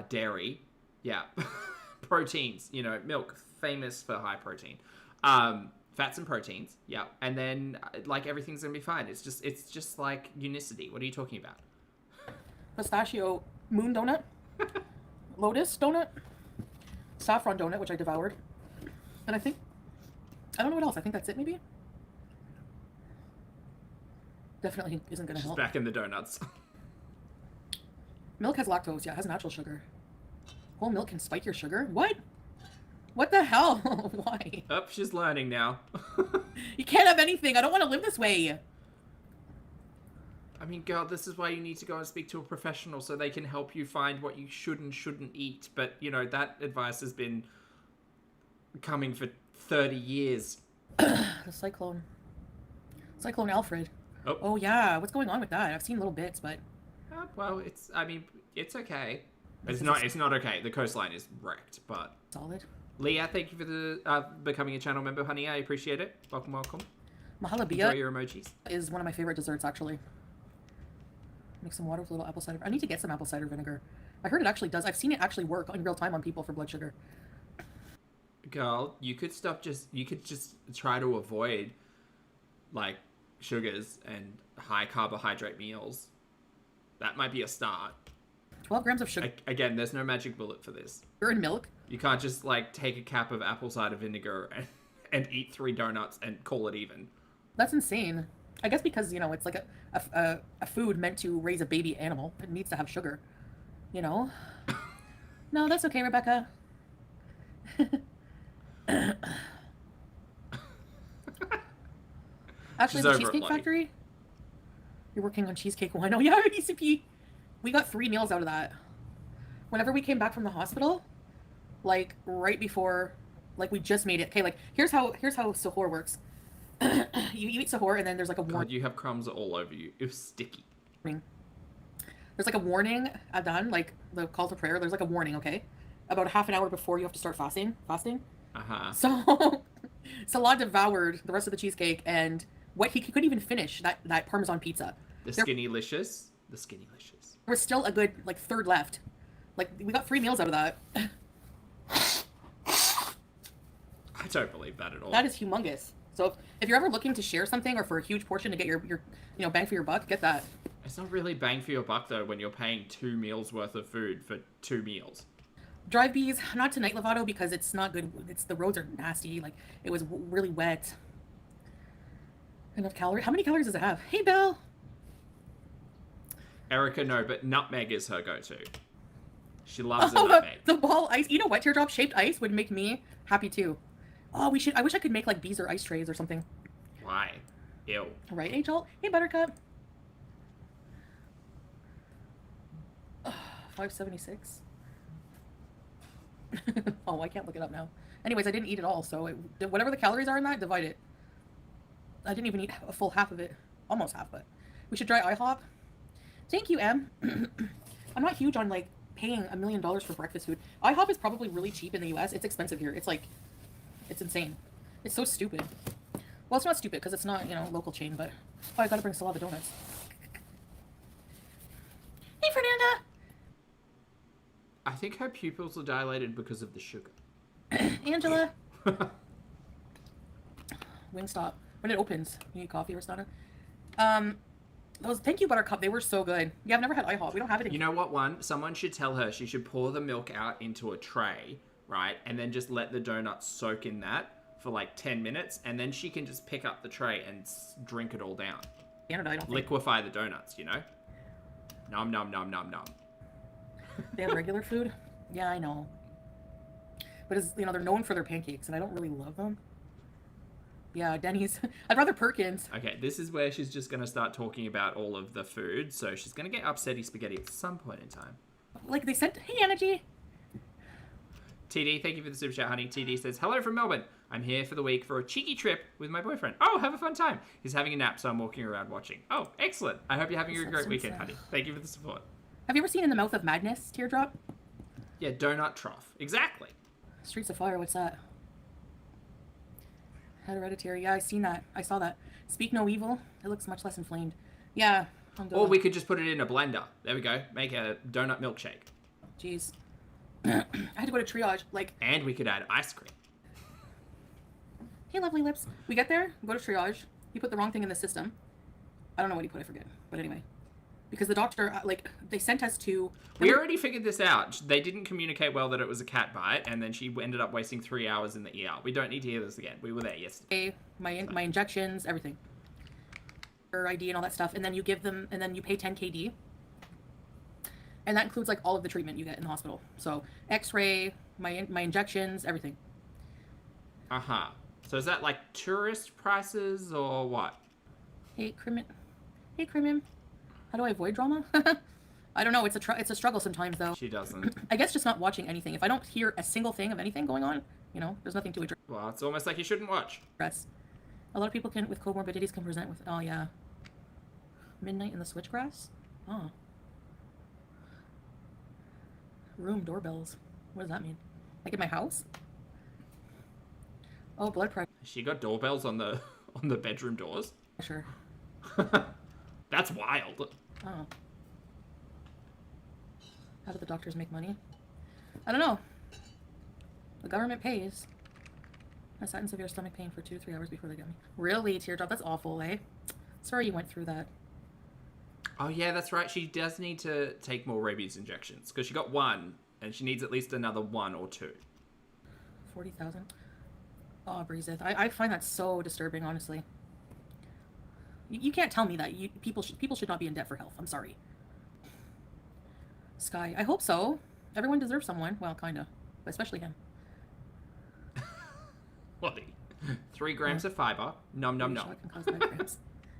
dairy. Yeah. Proteins, you know, milk, famous for high protein. Fats and proteins, yeah. And then, like, everything's going to be fine. It's just like unicity. What are you talking about? Pistachio moon donut, lotus donut, saffron donut, which I devoured. And I don't know what else. I think that's it, maybe? Definitely isn't going to She's help. back in the donuts. Milk has lactose, yeah, it has natural sugar. Whole milk can spike your sugar? What? What the hell? Why? Oh, she's learning now. You can't have anything. I don't want to live this way. I mean, girl, this is why you need to go and speak to a professional so they can help you find what you should and shouldn't eat. But, you know, that advice has been coming for 30 years. The cyclone. Cyclone Alfred. Oh, yeah. What's going on with that? I've seen little bits, but... Well, it's okay. It's not okay. The coastline is wrecked, but... Solid. Leah, thank you for the becoming a channel member, honey. I appreciate it. Welcome. Enjoy Mahalabia your emojis. is one of my favorite desserts, actually. Make some water with a little apple cider. I need to get some apple cider vinegar. I heard it actually does. I've seen it actually work in real time on people for blood sugar. Girl, you could just try to avoid, like, sugars and high carbohydrate meals. That might be a start. 12 grams of sugar Again, there's no magic bullet for this. in milk. You can't just, like, take a cap of apple cider vinegar and eat 3 donuts and call it even. That's insane. I guess because, you know, it's like a food meant to raise a baby animal. It needs to have sugar. You know? No, that's okay, Rebecca. Actually, the Cheesecake Factory? You're working on cheesecake. Oh, I know. Yeah, ECP. We got 3 meals out of that. Whenever we came back from the hospital, like right before, like we just made it. Okay, like here's how sahur works. You eat sahur and then there's like a warning. God, you have crumbs all over you. It's sticky. There's like a warning, Adhan, like the call to prayer. There's like a warning, okay, about half an hour before you have to start fasting. So Salah devoured the rest of the cheesecake, and what he couldn't even finish that Parmesan pizza. The skinny-licious. There was still a good like third left. Like we got 3 meals out of that. I don't believe that at all. That is humongous. So if you're ever looking to share something or for a huge portion to get your bang for your buck, get that. It's not really bang for your buck though when you're paying 2 meals worth of food for 2 meals. Drive bees, not tonight, Lovato, because it's not good. The roads are nasty. Like it was really wet. Enough calories. How many calories does it have? Hey, Bill. Erica, no, but nutmeg is her go-to. She loves a nutmeg. The ball ice. You know what? Teardrop shaped ice would make me happy too. Oh, we should. I wish I could make like bees or ice trays or something. Why? Ew. Right, Angel? Hey, Buttercup. 576. Oh, I can't look it up now. Anyways, I didn't eat it all, so whatever the calories are in that, divide it. I didn't even eat a full half of it. Almost half, but we should try IHOP. Thank you, Em. I'm not huge on like paying $1 million for breakfast food. IHOP is probably really cheap in the US. It's expensive here. It's like, it's insane. It's so stupid. Well, it's not stupid because it's not, local chain, but oh, I gotta bring Salada donuts. Hey, Fernanda. I think her pupils are dilated because of the sugar. Angela. Wingstop. When it opens, you need coffee, Rostana. Those thank you, Buttercup. They were so good. Yeah, I've never had IHOP. We don't have it. You know what? Someone should tell her she should pour the milk out into a tray, right, and then just let the donuts soak in that for like 10 minutes, and then she can just pick up the tray and drink it all down. Canada, I don't liquefy the donuts. Nom nom nom nom nom. They have regular food. Yeah, I know. But they're known for their pancakes, and I don't really love them. Yeah, Denny's. I'd rather Perkins. Okay, this is where she's just going to start talking about all of the food. So she's going to get upsetty spaghetti at some point in time. Like they said, hey, Energy. TD, thank you for the super chat, honey. TD says, hello from Melbourne. I'm here for the week for a cheeky trip with my boyfriend. Oh, have a fun time. He's having a nap, so I'm walking around watching. Oh, excellent. I hope you're having a great weekend, honey. Thank you for the support. Have you ever seen In the Mouth of Madness, Teardrop? Yeah, donut trough. Exactly. Streets of Fire, what's that? Hereditary. Yeah, I seen that. I saw that. Speak No Evil. It looks much less inflamed. Yeah. Or we could just put it in a blender. There we go. Make a donut milkshake. Jeez. I had to go to triage. And we could add ice cream. Hey, lovely lips. We get there, go to triage. He put the wrong thing in the system. I don't know what he put. I forget. But anyway. Because the doctor, they sent us to... We already figured this out. They didn't communicate well that it was a cat bite, and then she ended up wasting 3 hours in the ER. We don't need to hear this again. We were there yesterday. My injections, everything. Her ID and all that stuff. And then you give them, and then you pay 10 KD. And that includes, all of the treatment you get in the hospital. So, x-ray, my injections, everything. Uh-huh. So is that, tourist prices, or what? Hey, Crimin. How do I avoid drama? I don't know. It's a struggle sometimes, though. She doesn't. I guess just not watching anything. If I don't hear a single thing of anything going on, there's nothing to address. Well, it's almost like you shouldn't watch. A lot of people with comorbidities can present with, oh, yeah. Midnight in the switchgrass? Oh. Room doorbells. What does that mean? Like in my house? Oh, blood pressure. She got doorbells on the bedroom doors? Sure. That's wild. Oh. How do the doctors make money? I don't know. The government pays. I sat in severe stomach pain for 2 to 3 hours before they got me. Really, Teardrop? That's awful, eh? Sorry you went through that. Oh, yeah, that's right. She does need to take more rabies injections, because she got 1, and she needs at least another 1 or 2. 40,000? Oh, Breezeth. I find that so disturbing, honestly. You can't tell me that. People should not be in debt for health. I'm sorry. Sky. I hope so. Everyone deserves someone. Well, kinda. But especially him. Bloody. 3 grams of fiber. Nom nom nom. Can cause migraines.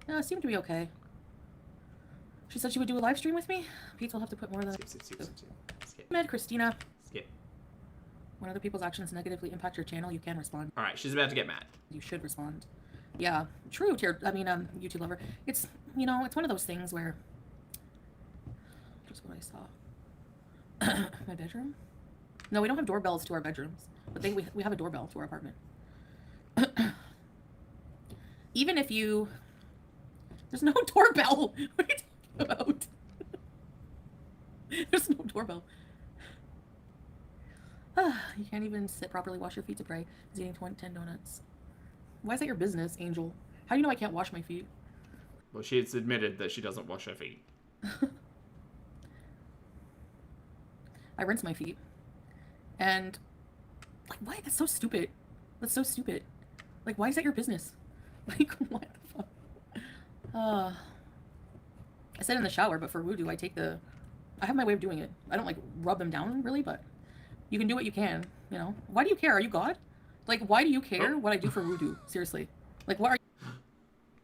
No, it seemed to be okay. She said she would do a live stream with me. Pete will have to put more than... Skip. Med, Christina. Skip. When other people's actions negatively impact your channel, you can respond. All right, she's about to get mad. You should respond. Yeah, true. YouTube lover. It's, you know, it's one of those things where. Just what I saw. My bedroom? No, we don't have doorbells to our bedrooms, but we have a doorbell to our apartment. Even if you, there's no doorbell. What are you talking about? There's no doorbell. You can't even sit properly, wash your feet to pray. He's eating 10 donuts. Why is that your business, Angel? How do you know I can't wash my feet? Well, she's admitted that she doesn't wash her feet. I rinse my feet. And, like, why? That's so stupid. That's so stupid. Like, why is that your business? Like, what the fuck? I said in the shower, but for voodoo, I have my way of doing it. I don't, like, rub them down, really, but you can do what you can, you know? Why do you care? Are you God? Like, why do you care what I do for voodoo? Seriously. Like, what are you...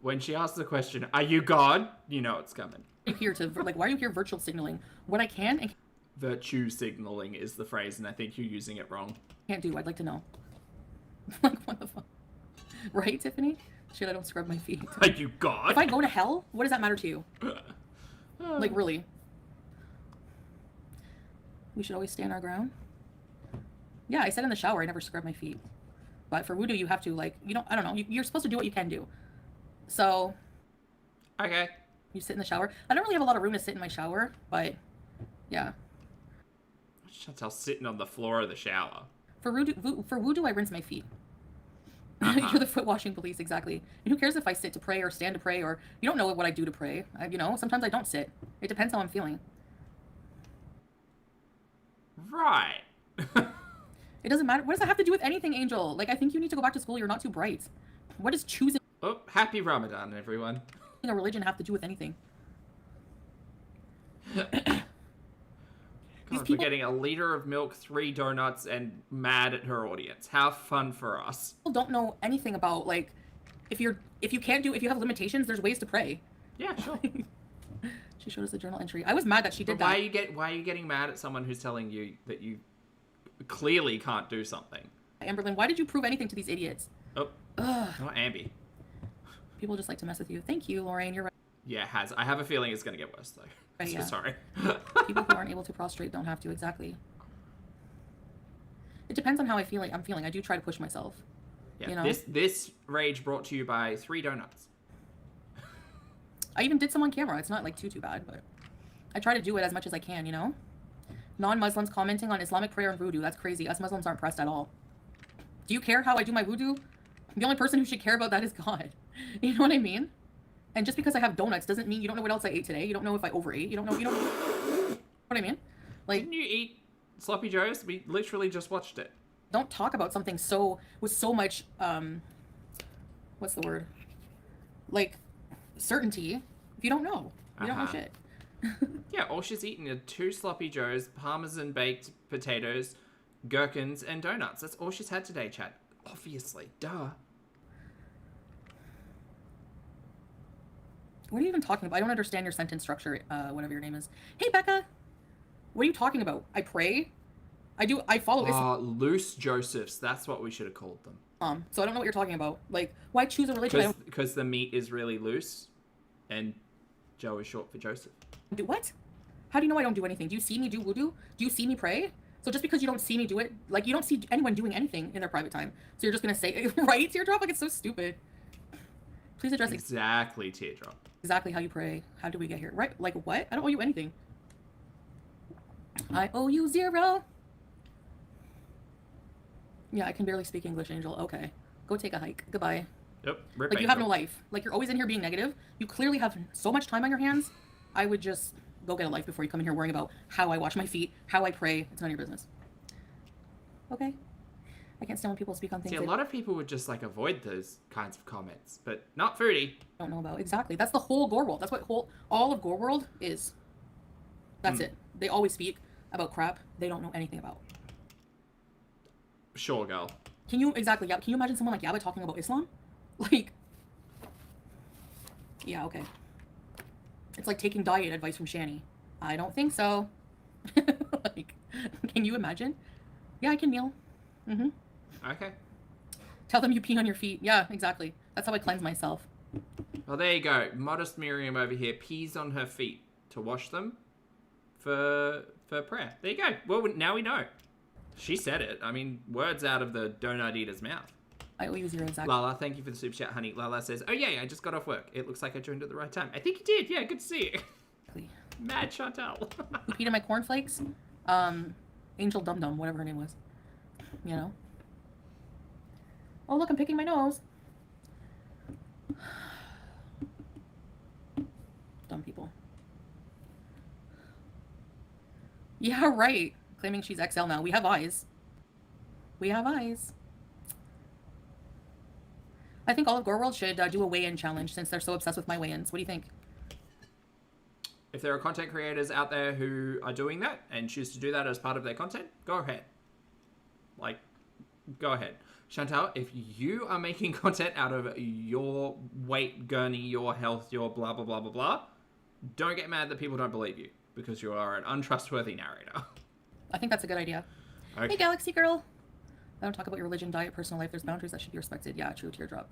When she asks the question, are you God? You know it's coming. Why are you here virtual signaling what I can and Virtue signaling is the phrase, and I think you're using it wrong. can't do? I'd like to know. Like, what the fuck? Right, Tiffany? Shit, I don't scrub my feet. Are you God? If I go to hell, what does that matter to you? Like, really? We should always stand our ground? Yeah, I said in the shower I never scrub my feet. But for voodoo, you have to, like, you don't, I don't know. You're supposed to do what you can do. So... Okay. You sit in the shower. I don't really have a lot of room to sit in my shower, but... Yeah. Chantel's sitting on the floor of the shower. For voodoo, I rinse my feet. You're the foot washing police, exactly. And who cares if I sit to pray or stand to pray, or you don't know what I do to pray. You know, sometimes I don't sit. It depends how I'm feeling. Right. It doesn't matter. What does that have to do with anything, Angel? Like, I think you need to go back to school. You're not too bright. What does choosing Oh, happy Ramadan, everyone. a religion have to do with anything? God, we're getting a liter of milk, 3 donuts, and mad at her audience. How fun for us. People don't know anything about, like, if you have limitations, there's ways to pray. Yeah, sure. She showed us the journal entry. I was mad that she did that. Why are you getting mad at someone who's telling you that you clearly can't do something? Amberlyn, why did you prove anything to these idiots? Oh, Ugh. not Ambi. People just like to mess with you. Thank you, Lorraine. You're right. Yeah, it has. I have a feeling it's going to get worse, though. Right, So yeah. sorry. People who aren't able to prostrate don't have to, exactly. It depends on how I'm feeling. I do try to push myself. Yeah, You know? this rage brought to you by 3 donuts. I even did some on camera. It's not, like, too bad, but I try to do it as much as I can, you know? Non-Muslims commenting on Islamic prayer and voodoo. That's crazy. Us Muslims aren't pressed at all. Do you care how I do my voodoo? The only person who should care about that is God. You know what I mean? And just because I have donuts doesn't mean you don't know what else I ate today. You don't know if I overate. You don't know what I mean? Like, Didn't you eat Sloppy Joe's? We literally just watched it. don't talk about something with so much what's the word? Like, certainty if you don't know. You don't know shit. Yeah, all she's eaten are 2 Sloppy Joes, Parmesan baked potatoes, gherkins, and donuts. That's all she's had today, chat. Obviously. Duh. What are you even talking about? I don't understand your sentence structure, whatever your name is. Hey, Becca! What are you talking about? I pray? I follow Islam. Loose Josephs. That's what we should have called them. So I don't know what you're talking about. Like, why choose a religion? Because the meat is really loose, and Joe is short for Joseph. Do what? How do you know I don't do anything? Do you see me do voodoo? Do you see me pray? So just because you don't see me do it, like, you don't see anyone doing anything in their private time. So you're just gonna say, right, Teardrop? Like, it's so stupid. Please address Exactly, Teardrop. exactly how you pray. How do we get here? Right? Like, what? I don't owe you anything. I owe you 0. Yeah, I can barely speak English, Angel. Okay. Go take a hike. Goodbye. Yep. Like, you have no life. Like, you're always in here being negative. You clearly have so much time on your hands. I would just go get a life before you come in here worrying about how I wash my feet, how I pray. It's none of your business. Okay? I can't stand when people speak on things See, a they lot of people would just, like, avoid those kinds of comments, but not Foodie. don't know about. Exactly. That's the whole Gore World. That's what all of Gore World is. That's it. They always speak about crap they don't know anything about. Sure, girl. Can you imagine someone like Yaba talking about Islam? Like, yeah, okay. It's like taking diet advice from Shani. I don't think so. Like, can you imagine? Yeah, I can kneel. Okay. Tell them you pee on your feet. Yeah, exactly. That's how I cleanse myself. Well, there you go. Modest Miriam over here pees on her feet to wash them for prayer. There you go. Well, now we know. She said it. I mean, words out of the donut eater's mouth. I owe you 0 exactly. Lala, thank you for the super chat, honey. Lala says, oh, yeah, I just got off work. It looks like I joined at the right time. I think you did. Yeah, good to see you. Mad Chantal. Who peed in my cornflakes? Angel Dum Dum, whatever her name was. You know? Oh, look, I'm picking my nose. Dumb people. Yeah, right. Claiming she's XL now. We have eyes. We have eyes. I think all of Gore World should do a weigh-in challenge since they're so obsessed with my weigh-ins. What do you think? If there are content creators out there who are doing that and choose to do that as part of their content, go ahead. Like, go ahead. Chantal, if you are making content out of your weight, gurney, your health, your blah, blah, blah, blah, blah, don't get mad that people don't believe you because you are an untrustworthy narrator. I think that's a good idea. Okay. Hey, Galaxy Girl. I don't talk about your religion, diet, personal life. There's boundaries that should be respected. Yeah, true, teardrop.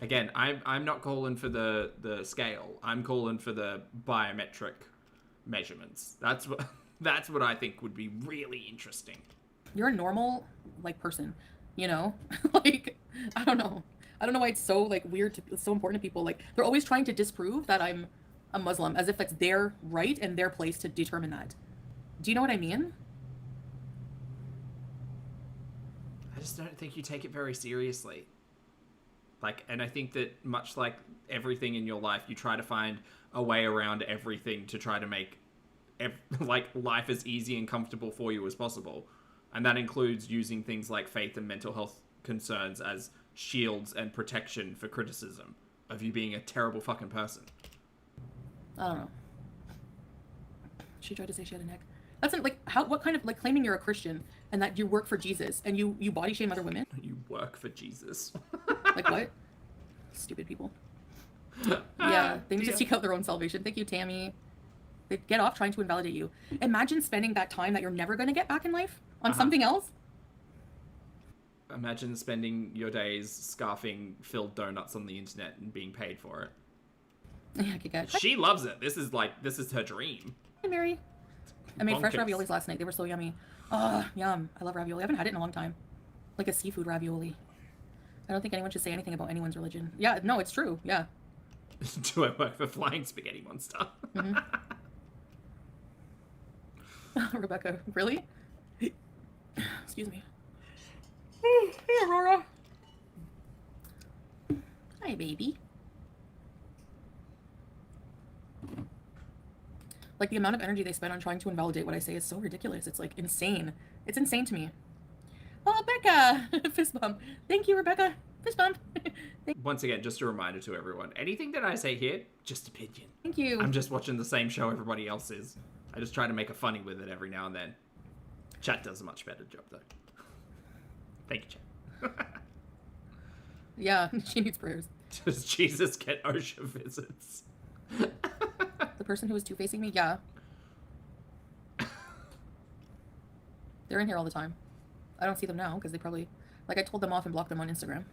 Again, I'm not calling for the scale. I'm calling for the biometric measurements. That's what I think would be really interesting. You're a normal person, you know? Like, I don't know why it's so weird it's so important to people. Like, they're always trying to disprove that I'm a Muslim as if that's their right and their place to determine that. Do you know what I mean? I just don't think you take it very seriously. And I think that much like everything in your life, you try to find a way around everything to try to make life as easy and comfortable for you as possible. And that includes using things like faith and mental health concerns as shields and protection for criticism of you being a terrible fucking person. I don't know. She tried to say she had a neck. That's what kind of claiming you're a Christian and that you work for Jesus and you body shame other women? You work for Jesus. Like what? Stupid people. Yeah, they need to seek out their own salvation. Thank you, Tammy. They get off trying to invalidate you. Imagine spending that time that you're never going to get back in life on something else. Imagine spending your days scarfing filled donuts on the internet and being paid for it. Yeah, okay, good. She loves it. This is her dream. Hi, Mary. I made fresh raviolis last night. They were so yummy. Oh, yum. I love ravioli. I haven't had it in a long time. Like a seafood ravioli. I don't think anyone should say anything about anyone's religion. Yeah, no, it's true. Yeah. Do I work for Flying Spaghetti Monster? Mm-hmm. Rebecca, really? Excuse me. Hey, Aurora. Hi, baby. The amount of energy they spend on trying to invalidate what I say is so ridiculous. It's insane. It's insane to me. Oh, Becca! Fist bump. Thank you, Rebecca. Fist bump. Once again, just a reminder to everyone. Anything that I say here, just opinion. Thank you. I'm just watching the same show everybody else is. I just try to make a funny with it every now and then. Chat does a much better job, though. Thank you, Chat. Yeah, she needs prayers. Does Jesus get OSHA visits? The person who was two-facing me? Yeah. They're in here all the time. I don't see them now because they probably... I told them off and blocked them on Instagram.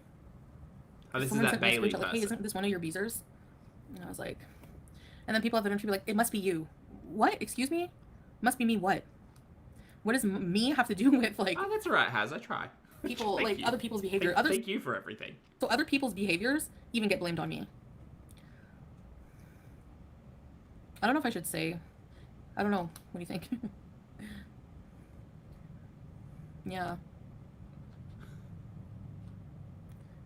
Oh, this is that Bailey person. Hey, isn't this one of your beezers? And I was like... And then people have the energy to be like, it must be you. What? Excuse me? Must be me what? What does me have to do with, Oh, that's all right, Haz. I try. People, you. other people's behavior. Thank you for everything. So other people's behaviors even get blamed on me. I don't know if I should say. I don't know. What do you think? Yeah.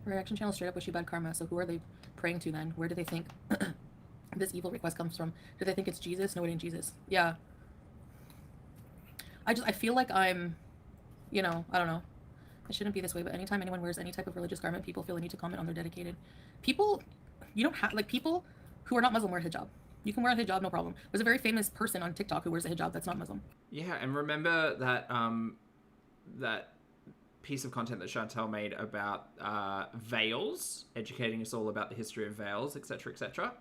Reaction channel straight up wish you bad karma. So who are they praying to then? Where do they think this evil request comes from? Do they think it's Jesus? No, it ain't Jesus. Yeah. I feel like I'm, I don't know. I shouldn't be this way, but anytime anyone wears any type of religious garment, people feel a need to comment on their dedicated. People, you don't have, people who are not Muslim wear a hijab. You can wear a hijab, no problem. There's a very famous person on TikTok who wears a hijab that's not Muslim. Yeah, and remember that that piece of content that Chantal made about veils, educating us all about the history of veils, etc., etc.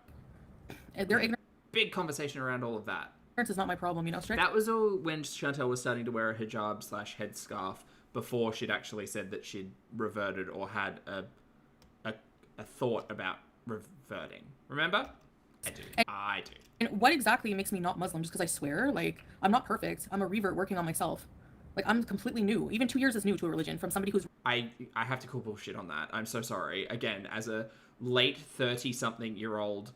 They're ignorant. Big conversation around all of that. Ignorance is not my problem, That was all when Chantal was starting to wear a hijab / headscarf before she'd actually said that she'd reverted or had a thought about reverting. Remember? I do. And what exactly makes me not Muslim? Just because I swear? Like, I'm not perfect. I'm a revert working on myself. Like, I'm completely new. Even 2 years is new to a religion from somebody who's... I have to call bullshit on that. I'm so sorry. Again, as a late 30-something-year-old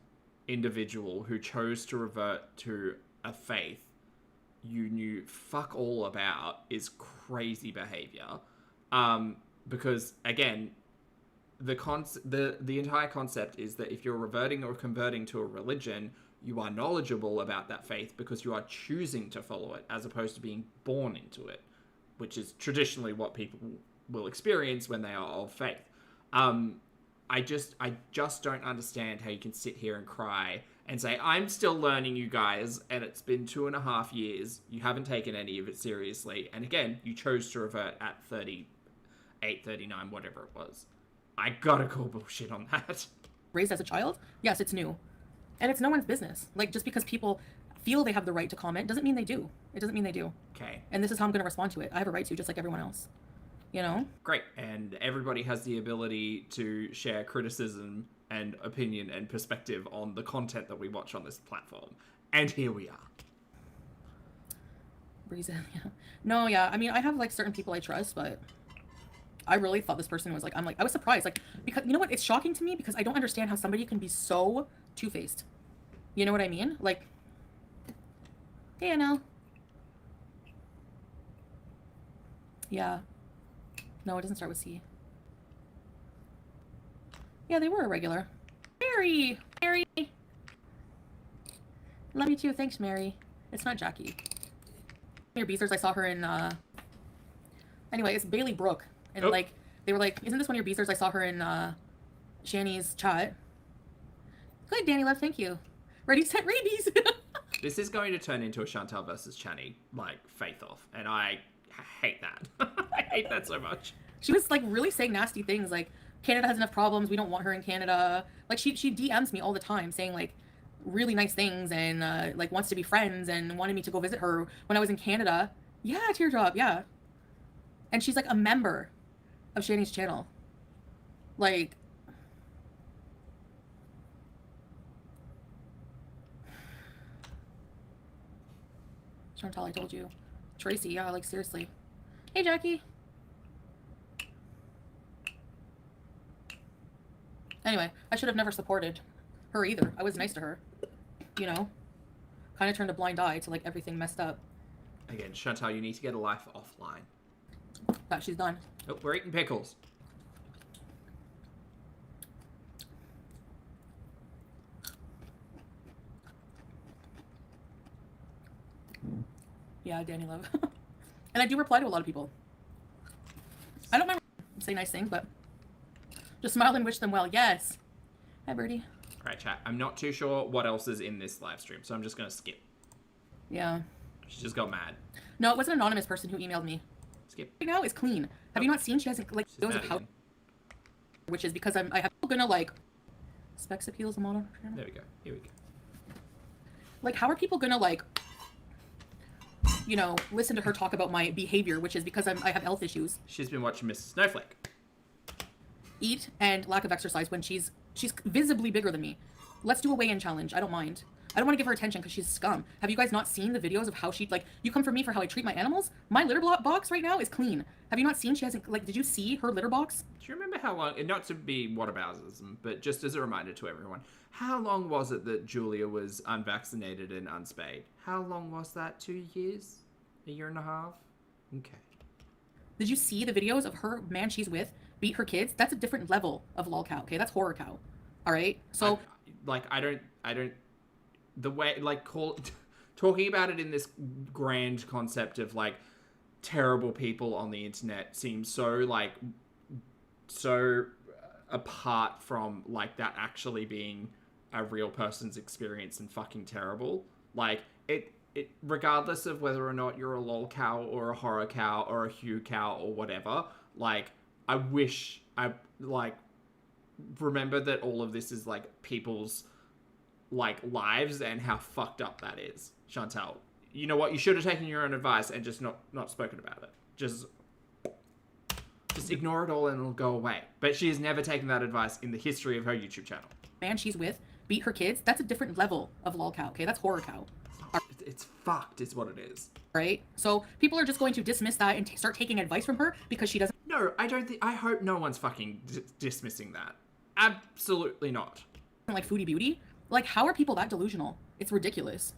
individual who chose to revert to a faith you knew fuck all about is crazy behavior. Because, again, the entire concept is that if you're reverting or converting to a religion, you are knowledgeable about that faith because you are choosing to follow it as opposed to being born into it, which is traditionally what people will experience when they are of faith. I just don't understand how you can sit here and cry and say, I'm still learning, you guys, and it's been 2.5 years. You haven't taken any of it seriously. And again, you chose to revert at 38, 39, whatever it was. I gotta call bullshit on that. Raised as a child, yes, it's new. And it's no one's business. Like, just because people feel they have the right to comment doesn't mean they do. It doesn't mean they do. Okay. And this is how I'm going to respond to it. I have a right to, just like everyone else. You know? Great. And everybody has the ability to share criticism and opinion and perspective on the content that we watch on this platform. And here we are. Reason, yeah. No, yeah. I mean, I have, like, certain people I trust, but I really thought this person was, like, I was surprised. Like, because, you know what? It's shocking to me because I don't understand how somebody can be so two-faced. You know what I mean? Like, yeah, no. Yeah. No, it doesn't start with C. Yeah, they were a regular. Mary! Mary! Love you too. Thanks, Mary. It's not Jackie. Your Beezers, I saw her in, anyway, it's Bailey Brooke. And, like, they were like, isn't this one of your Beezers? I saw her in, Shani's chat. Good, Danny Love, thank you. Ready, set, rabies! This is going to turn into a Chantal versus Chani, like, face-off. And I hate that. I hate that so much. She was, like, really saying nasty things, like, Canada has enough problems, we don't want her in Canada. Like, she DMs me all the time saying, like, really nice things and, like, wants to be friends and wanted me to go visit her when I was in Canada. Yeah, teardrop, yeah. And she's, like, a member of Shani's channel. Like... Chantal, I told you. Tracy, yeah, like, seriously. Hey, Jackie. Anyway, I should have never supported her either. I was nice to her. You know? Kind of turned a blind eye to, like, everything messed up. Again, Chantal, you need to get a life offline. That she's done. Oh, we're eating pickles. Yeah, Danny Love. And I do reply to a lot of people. I don't mind say nice things, but just smile and wish them well. Yes. Hi, Birdie. All right, chat. I'm not too sure what else is in this live stream, so I'm just going to skip. Yeah. She just got mad. No, it was an anonymous person who emailed me. Skip. Right now, it's clean. Have you not seen? She hasn't, like, those of how... Which is because I have people gonna, like... Specs appeals a model. There we go. Here we go. Like, how are people gonna, like... You know, listen to her talk about my behavior, which is because I have health issues. She's been watching Mrs. Snowflake. Eat and lack of exercise when she's visibly bigger than me. Let's do a weigh-in challenge. I don't mind. I don't want to give her attention because she's scum. Have you guys not seen the videos of how she, like, you come for me for how I treat my animals? My litter box right now is clean. Have you not seen? She hasn't, like, did you see her litter box? Do you remember how long, and not to be whataboutism, but just as a reminder to everyone, how long was it that Julia was unvaccinated and unspayed? How long was that? 2 years? A year and a half? Okay. Did you see the videos of her man she's with beat her kids? That's a different level of lol cow, okay? That's horror cow. All right? So... I don't... The way, like, talking about it in this grand concept of, like, terrible people on the internet seems so, like, so apart from, like, that actually being a real person's experience and fucking terrible. Like, it regardless of whether or not you're a lol cow or a horror cow or a hue cow or whatever, like, I wish I, like, remember that all of this is, like, people's, like, lives and how fucked up that is. Chantal, you know what? You should have taken your own advice and just not spoken about it. Just Just ignore it all and it'll go away. But she has never taken that advice in the history of her YouTube channel. Man she's with beat her kids, that's a different level of lol cow, okay? That's horror cow. It's fucked is what it is. Right? So people are just going to dismiss that and start taking advice from her because she doesn't. No, I don't think... I hope no one's fucking dismissing that. Absolutely not. Like Foodie Beauty. Like, how are people that delusional? It's ridiculous.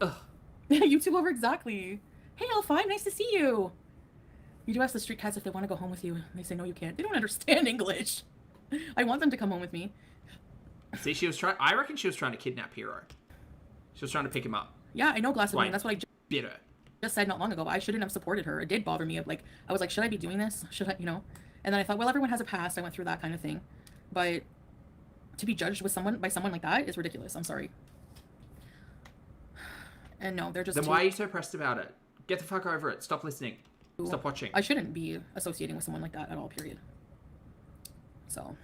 Ugh. YouTube over, exactly. Hey, L5, nice to see you. You do ask the street cats if they want to go home with you. They say, no, you can't. They don't understand English. I want them to come home with me. See, she was trying... I reckon she was trying to kidnap Hero. She was trying to pick him up. Yeah, I know Glass of Wine. That's what I bitter. just said not long ago. But I shouldn't have supported her. It did bother me. Like, I was like, should I be doing this? Should I, you know? And then I thought, well, everyone has a past. I went through that kind of thing. But to be judged with by someone like that is ridiculous. I'm sorry. And no, they're just... Then why are you so pressed about it? Get the fuck over it. Stop listening. Stop watching. I shouldn't be associating with someone like that at all, period. So...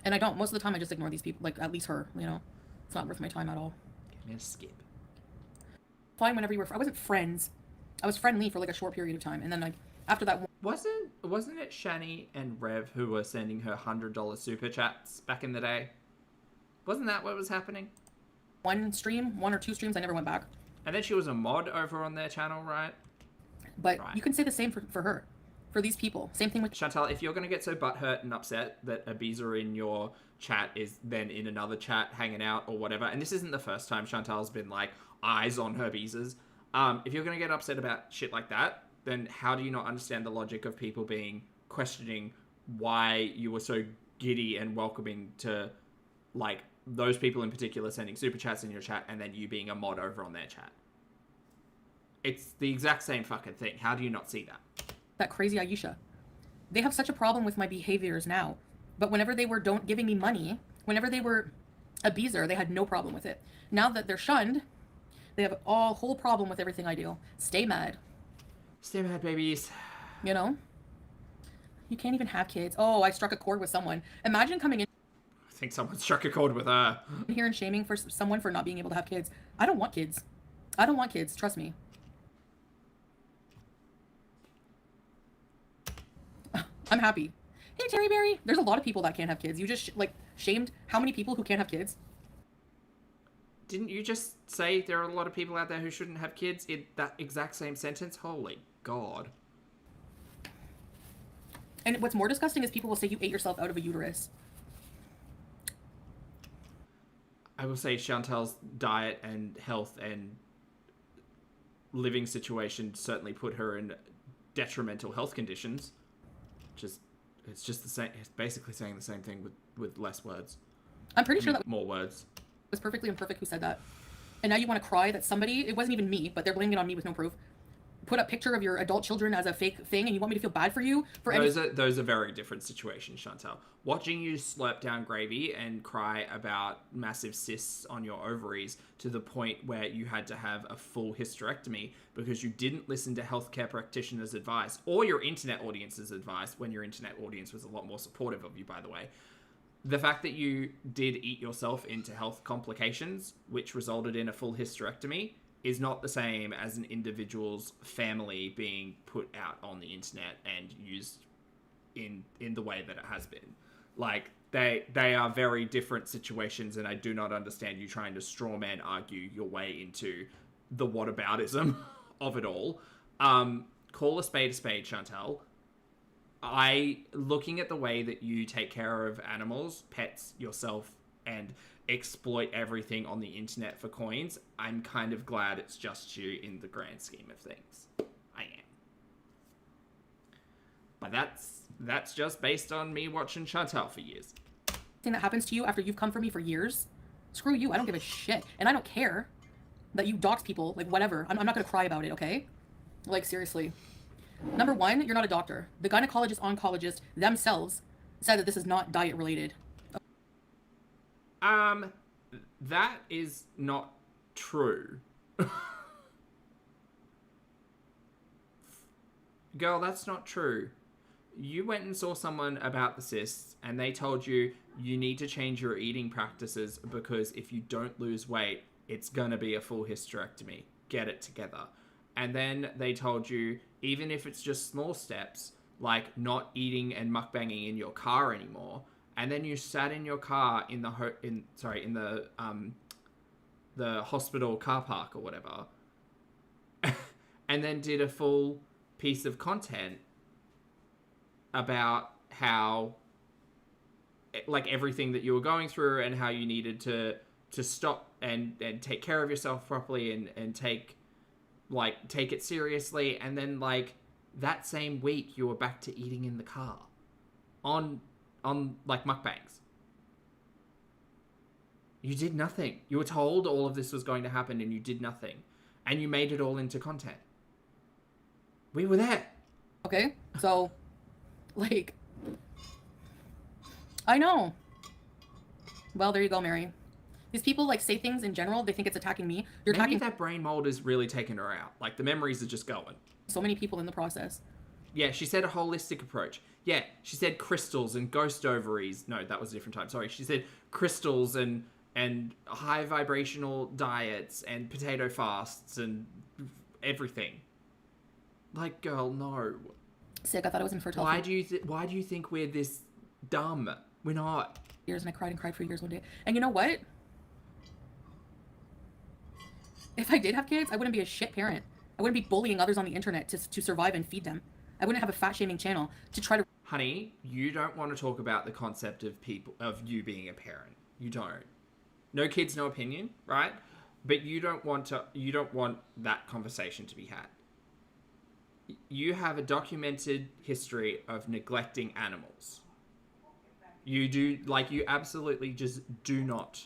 And I don't. Most of the time, I just ignore these people. Like, at least her, you know? It's not worth my time at all. Give me a skip. Fine whenever you were... I wasn't friends. I was friendly for, like, a short period of time. And then, like, after that... Wasn't it Shani and Rev who were sending her $100 super chats back in the day? Wasn't that what was happening? One or two streams, I never went back. And then she was a mod over on their channel, right? But you can say the same for her. For these people. Same thing with... Chantal, if you're going to get so butthurt and upset that a Beezer in your chat is then in another chat hanging out or whatever, and this isn't the first time Chantal's been, like, eyes on her Beezers, if you're going to get upset about shit like that, then how do you not understand the logic of people questioning why you were so giddy and welcoming to, like, those people in particular sending super chats in your chat and then you being a mod over on their chat? It's the exact same fucking thing. How do you not see that? That crazy Aisha. They have such a problem with my behaviors now. But whenever they were giving me money, whenever they were a Beezer, they had no problem with it. Now that they're shunned, they have a whole problem with everything I do. Stay mad. Stay mad, babies. You know? You can't even have kids. Oh, I struck a chord with someone. Imagine coming in... I think someone struck a chord with her. ...here and shaming for someone for not being able to have kids. I don't want kids. I don't want kids. Trust me. I'm happy. Hey, Terry Berry. There's a lot of people that can't have kids. You just, shamed how many people who can't have kids? Didn't you just say there are a lot of people out there who shouldn't have kids in that exact same sentence? Holy God. And what's more disgusting is people will say you ate yourself out of a uterus. I will say Chantal's diet and health and living situation certainly put her in detrimental health conditions. It's just the same. It's basically saying the same thing with less words. I'm pretty sure that more words. Was perfectly imperfect who said that. And now you want to cry that somebody, it wasn't even me, but they're blaming it on me with no proof, put a picture of your adult children as a fake thing, and you want me to feel bad for you for those are very different situations, Chantal. Watching you slurp down gravy and cry about massive cysts on your ovaries to the point where you had to have a full hysterectomy because you didn't listen to healthcare practitioners' advice or your internet audience's advice, when your internet audience was a lot more supportive of you, by the way. The fact that you did eat yourself into health complications, which resulted in a full hysterectomy, is not the same as an individual's family being put out on the internet and used in the way that it has been. Like, they are very different situations, and I do not understand you trying to straw man argue your way into the whataboutism of it all. Call a spade, Chantal. Looking at the way that you take care of animals, pets, yourself, and exploit everything on the internet for coins, I'm kind of glad it's just you in the grand scheme of things. I am. But that's just based on me watching Chantal for years. Thing that happens to you after you've come for me for years, screw you. I don't give a shit. And I don't care that you dox people, like, whatever. I'm not gonna cry about it, okay? Like, seriously. Number one, you're not a doctor. The gynecologist, oncologist themselves said that this is not diet related. That is not true. Girl, that's not true. You went and saw someone about the cysts and they told you need to change your eating practices because if you don't lose weight, it's gonna be a full hysterectomy. Get it together. And then they told you even if it's just small steps, like not eating and mukbanging in your car anymore, and then you sat in your car in the hospital car park or whatever, and then did a full piece of content about how, like, everything that you were going through and how you needed to stop and take care of yourself properly and take it seriously, and then like that same week you were back to eating in the car on like mukbangs. You did nothing. You were told all of this was going to happen and you did nothing, and you made it all into content. We were there. Okay, so like, I know. Well, there you go, Mary. These people like say things in general. They think it's attacking me. You're Maybe attacking that brain mold is really taking her out. Like, the memories are just going. so many people in the process. Yeah, she said a holistic approach. Yeah, she said crystals and ghost ovaries. No, that was a different time. Sorry. She said crystals and high vibrational diets and potato fasts and everything. Like, girl, no. Sick. I thought I was infertile. Why do you think we're this dumb? We're not. Years, and I cried and cried for years one day. And you know what? If I did have kids, I wouldn't be a shit parent. I wouldn't be bullying others on the internet to survive and feed them. I wouldn't have a fat shaming channel to try to. Honey, you don't want to talk about the concept of you being a parent. You don't. No kids, no opinion, right? But you don't want that conversation to be had. You have a documented history of neglecting animals. You do, like, you absolutely just do not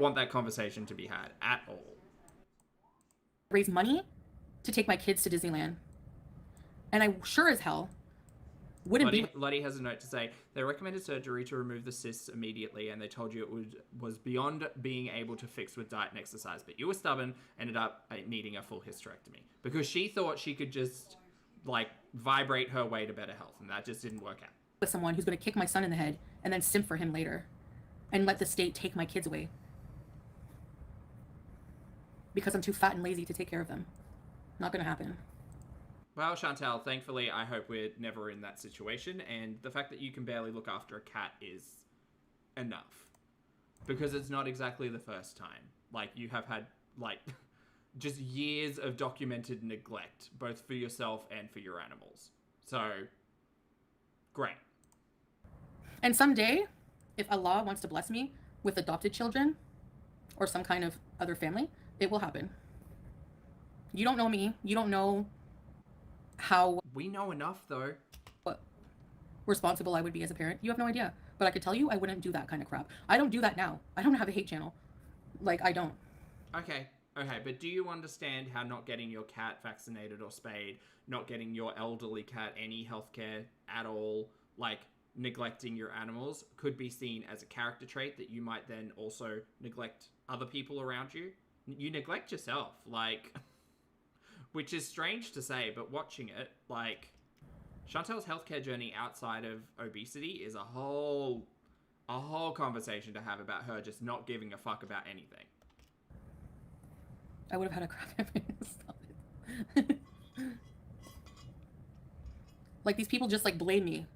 want that conversation to be had at all. Raise money to take my kids to Disneyland. And I sure as hell wouldn't be. Lottie has a note to say, they recommended surgery to remove the cysts immediately, and they told you it was beyond being able to fix with diet and exercise. But you were stubborn, ended up needing a full hysterectomy. Because she thought she could just, like, vibrate her way to better health, and that just didn't work out. With someone who's going to kick my son in the head and then simp for him later and let the state take my kids away because I'm too fat and lazy to take care of them. Not going to happen. Well, Chantal, thankfully, I hope we're never in that situation, and the fact that you can barely look after a cat is enough. Because it's not exactly the first time. Like, you have had, like, just years of documented neglect, both for yourself and for your animals. So, great. And someday, if Allah wants to bless me with adopted children or some kind of other family, it will happen. You don't know me. You don't know how... We know enough, though. What responsible I would be as a parent. You have no idea. But I could tell you I wouldn't do that kind of crap. I don't do that now. I don't have a hate channel. Like, I don't. Okay, but do you understand how not getting your cat vaccinated or spayed, not getting your elderly cat any healthcare at all, like, neglecting your animals could be seen as a character trait that you might then also neglect other people around you? You neglect yourself, like, which is strange to say, but watching it, like, Chantal's healthcare journey outside of obesity is a whole conversation to have about her just not giving a fuck about anything. I would have had a crack at me. Stop it. Like, these people just, like, blame me.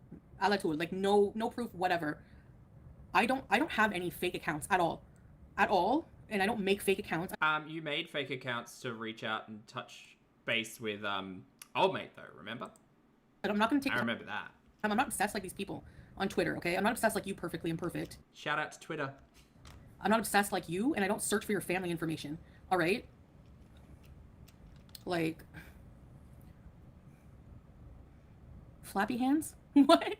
Like, no proof, whatever. I don't have any fake accounts at all, and I don't make fake accounts. You made fake accounts to reach out and touch base with old mate though, remember? But I'm not gonna take. I remember that. I'm not obsessed like these people on Twitter, okay? I'm not obsessed like you, perfectly imperfect. Shout out to Twitter. I'm not obsessed like you, and I don't search for your family information. All right? Like, flappy hands? What?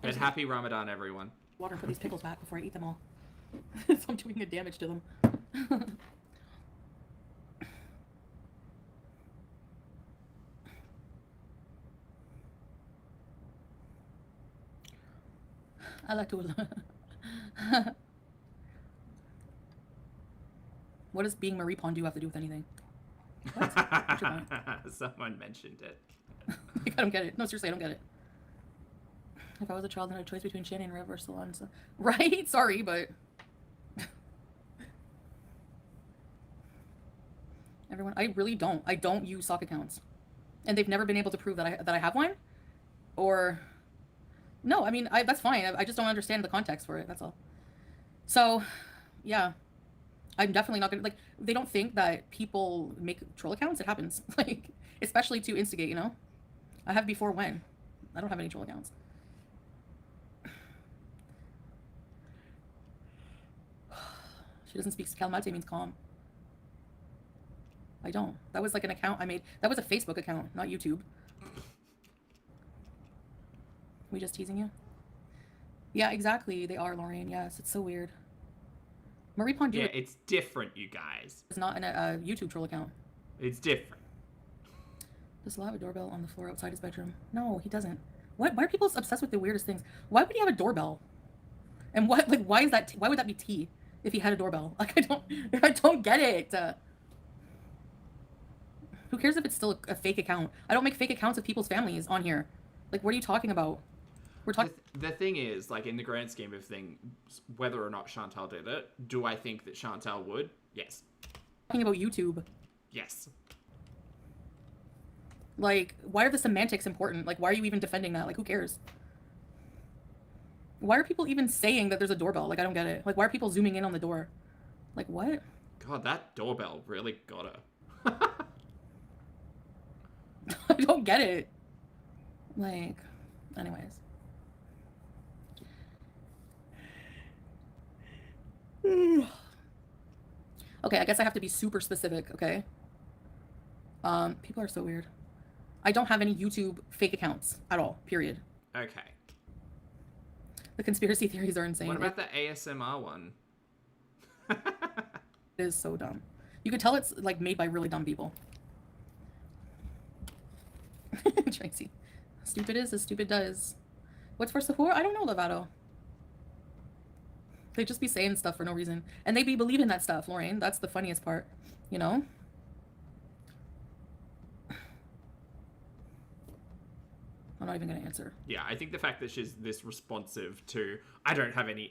But happy Ramadan, everyone. Water and put these pickles back before I eat them all. So I'm doing a damage to them. I like to. What does being Marie Pondu have to do with anything? What? What's your point? Someone mentioned it. I don't get it. No, seriously, I don't get it. If I was a child and had a choice between Shannon and River Salon, so... Right? Sorry, but... Everyone, I really don't. I don't use sock accounts. and they've never been able to prove that I have one, or no, I mean, that's fine. I just don't understand the context for it. That's all. So, yeah, I'm definitely not gonna like. They don't think that people make troll accounts. It happens, like especially to instigate. You know, I have before when. I don't have any troll accounts. She doesn't speak Kalmate means calm. I don't. That was like an account I made. That was a Facebook account, not YouTube. We just teasing you? Yeah, exactly. They are, Lorraine. Yes, it's so weird. Marie Pondu. Yeah, it's different, you guys. It's not a YouTube troll account. It's different. Does Salah have a doorbell on the floor outside his bedroom? No, he doesn't. Why are people obsessed with the weirdest things? Why would he have a doorbell? And what, like, why is that? Why would that be tea if he had a doorbell? Like, I don't get it. Who cares if it's still a fake account? I don't make fake accounts of people's families on here. Like, what are you talking about? We're talking. The thing is, like, in the grand scheme of things, whether or not Chantal did it, do I think that Chantal would? Yes. Talking about YouTube. Yes. Like, why are the semantics important? Like, why are you even defending that? Like, who cares? Why are people even saying that there's a doorbell? Like, I don't get it. Like, why are people zooming in on the door? Like, what? God, that doorbell really got her. I don't get it. Like, anyways. Okay, I guess I have to be super specific, okay? People are so weird. I don't have any YouTube fake accounts at all, period. Okay. The conspiracy theories are insane. What about the ASMR one? It is so dumb. You could tell it's, like, made by really dumb people. Tracy. Stupid is as stupid does. What's for Sahur? I don't know, Lovato. They just be saying stuff for no reason. And they be believing that stuff, Lorraine. That's the funniest part. You know? I'm not even going to answer. Yeah, I think the fact that she's this responsive to, I don't have any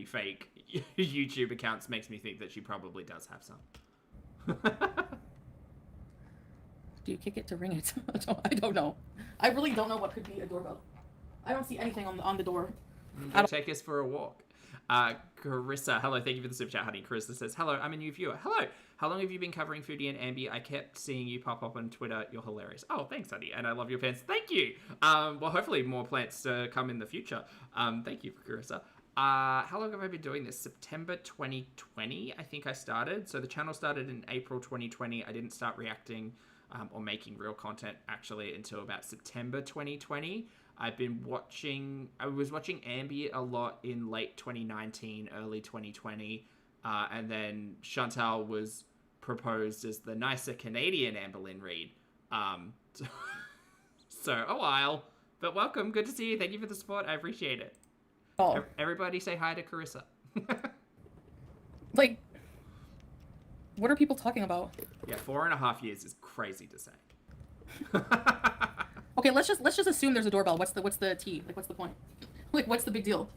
fake YouTube accounts makes me think that she probably does have some. Do you kick it to ring it? I don't know. I really don't know what could be a doorbell. I don't see anything on the door. Take us for a walk. Carissa, hello, thank you for the super chat, honey. Carissa says, hello, I'm a new viewer. Hello, how long have you been covering Foodie and Ambi? I kept seeing you pop up on Twitter. You're hilarious. Oh, thanks, honey, and I love your plants. Thank you. Well, hopefully more plants to come in the future. Thank you, Carissa. How long have I been doing this? September 2020, I think I started. So the channel started in April 2020. I didn't start reacting or making real content actually until about September 2020. I was watching Ambi a lot in late 2019, early 2020, and then Chantal was proposed as the nicer Canadian Amberlynn Reid. So a while, but welcome, good to see you. Thank you for the support, I appreciate it. Oh. Everybody say hi to Carissa. Like, what are people talking about? Yeah, 4.5 years is crazy to say. Okay, let's just assume there's a doorbell. What's the tea? Like, what's the point? Like, what's the big deal?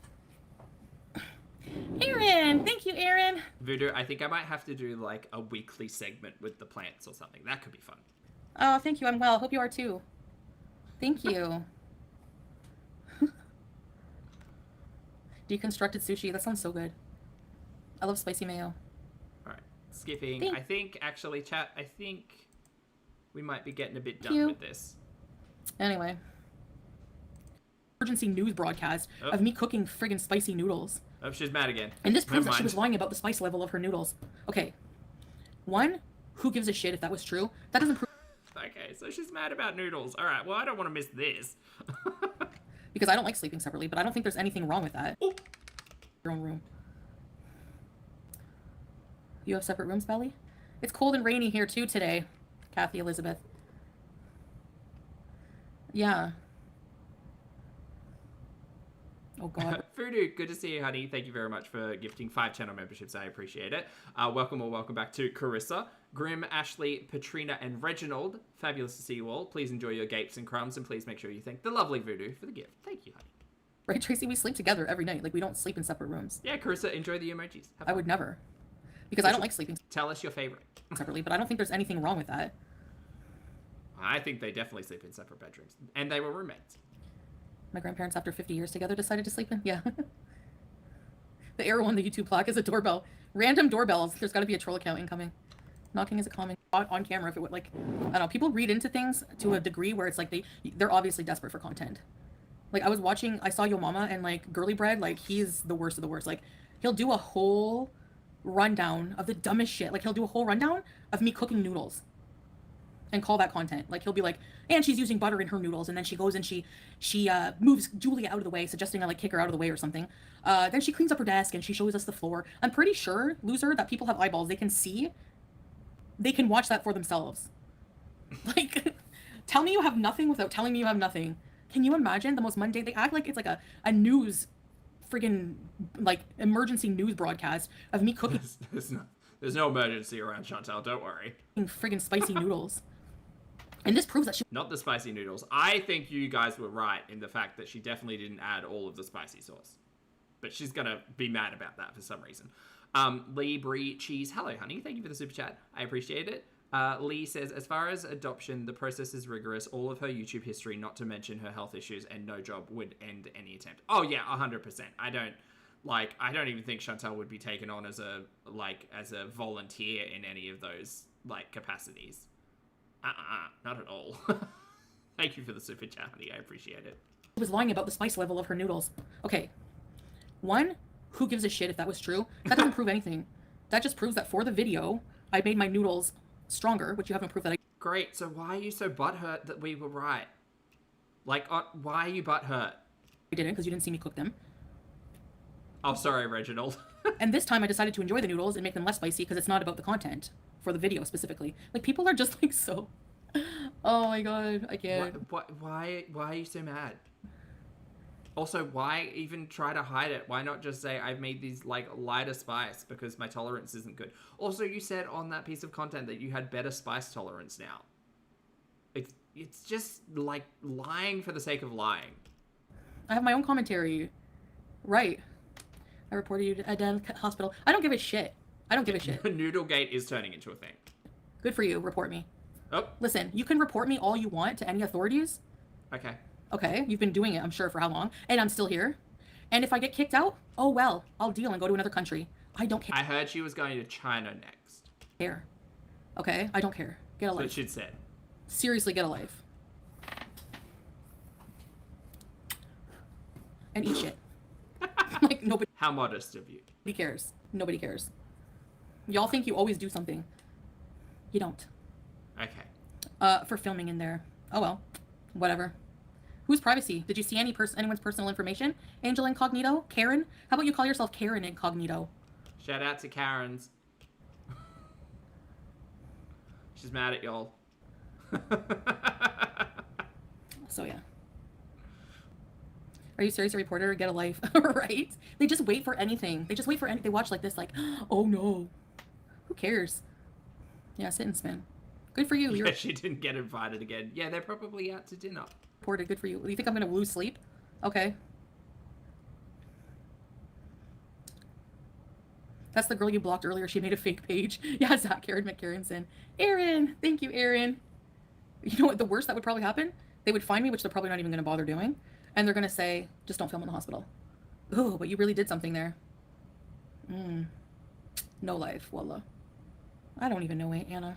Aaron, thank you, Aaron. Voodoo, I think I might have to do like a weekly segment with the plants or something. That could be fun. Oh, thank you. I'm well. Hope you are too. Thank you. Deconstructed sushi. That sounds so good. I love spicy mayo. All right, skipping. I think actually, chat. I think we might be getting a bit done with this. Anyway. Emergency news broadcast of me cooking friggin' spicy noodles. Oh, she's mad again. And this proves that she was lying about the spice level of her noodles. Okay. One, who gives a shit if that was true? That doesn't prove... Okay, so she's mad about noodles. All right, well, I don't want to miss this. Because I don't like sleeping separately, but I don't think there's anything wrong with that. Oh. Your own room. You have separate rooms, Belly? It's cold and rainy here too today, Kathy Elizabeth. Yeah. Oh, God. Foodoo, good to see you, honey. Thank you very much for gifting 5 channel memberships. I appreciate it. Welcome or welcome back to Carissa, Grim, Ashley, Patrina, and Reginald. Fabulous to see you all. Please enjoy your gapes and crumbs, and please make sure you thank the lovely Voodoo for the gift. Thank you, honey. Right, Tracy? We sleep together every night. Like, we don't sleep in separate rooms. Yeah, Carissa, enjoy the emojis. I would never. Because I don't like sleeping Tell us your favorite. separately, but I don't think there's anything wrong with that. I think they definitely sleep in separate bedrooms. And they were roommates. My grandparents, after 50 years together, decided to sleep in. Yeah. The arrow on the YouTube plaque is a doorbell. Random doorbells. There's got to be a troll account incoming. Knocking is a common on camera. If it would, like, I don't know, people read into things to a degree where it's like they're obviously desperate for content. Like, I saw Yo Mama, and like Girly Bread, like, he's the worst of the worst. Like, he'll do a whole rundown of the dumbest shit. Like, he'll do a whole rundown of me cooking noodles and call that content. Like, he'll be like, and she's using butter in her noodles, and then she goes and she moves Julia out of the way, suggesting I like kick her out of the way or something. Then she cleans up her desk and she shows us the floor. I'm pretty sure, loser, that people have eyeballs. They can see, they can watch that for themselves. Like, tell me you have nothing without telling me you have nothing. Can you imagine the most mundane? They act like it's like a news friggin' like emergency news broadcast of me cooking. There's no emergency around Chantal, don't worry. Friggin' spicy noodles. And this proves that she... Not the spicy noodles. I think you guys were right in the fact that she definitely didn't add all of the spicy sauce. But she's gonna be mad about that for some reason. Lee Brie Cheese, hello honey, thank you for the super chat. I appreciate it. Lee says, as far as adoption, the process is rigorous. All of her YouTube history, not to mention her health issues and no job, would end any attempt. Oh yeah, 100%. I don't even think Chantal would be taken on as a volunteer in any of those like capacities. Not at all. Thank you for the super chat, honey. I appreciate it. She was lying about the spice level of her noodles. Okay. One, who gives a shit if that was true? That doesn't prove anything. That just proves that for the video, I made my noodles stronger, which you haven't proved that I... Great, so why are you so butthurt that we were right? Like, why are you butthurt? I didn't, because you didn't see me cook them. Oh, sorry, Reginald. And this time I decided to enjoy the noodles and make them less spicy because it's not about the content, for the video specifically. Like, people are just like so... Oh my god, I can't. Why are you so mad? Also, why even try to hide it? Why not just say, I've made these, like, lighter spice because my tolerance isn't good? Also, you said on that piece of content that you had better spice tolerance now. It's just, like, lying for the sake of lying. I have my own commentary. Right. I reported you to a hospital. I don't give a shit. I don't give a shit. Noodlegate is turning into a thing. Good for you. Report me. Oh. Listen, you can report me all you want to any authorities. Okay. Okay, you've been doing it, I'm sure, for how long? And I'm still here. And if I get kicked out, oh well, I'll deal and go to another country. I don't care. I heard she was going to China next. Care. Okay, I don't care. Get a life. That's what she'd said. Seriously, get a life. And eat shit. Like, nobody... How modest of you. Nobody cares. Nobody cares. Y'all think you always do something. You don't. Okay. For filming in there. Oh well. Whatever. Whose privacy? Did you see anyone's personal information? Angel Incognito? Karen? How about you call yourself Karen Incognito? Shout out to Karen's. She's mad at y'all. So yeah. Are you serious, a reporter? Get a life. Right? They just wait for anything. They just wait for anything. They watch like this, like, oh no. Who cares? Yeah, sit and spin. Good for you. Yeah, she didn't get invited again. Yeah, they're probably out to dinner. Reported. Good for you. You think I'm gonna lose sleep? Okay. That's the girl you blocked earlier. She made a fake page. Yeah, Zach, Aaron McCarronson. Aaron! Thank you, Aaron. You know what? The worst that would probably happen? They would find me, which they're probably not even gonna bother doing. And they're gonna say, just don't film in the hospital. Ooh, but you really did something there. No life, wallah. I don't even know Aunt Anna.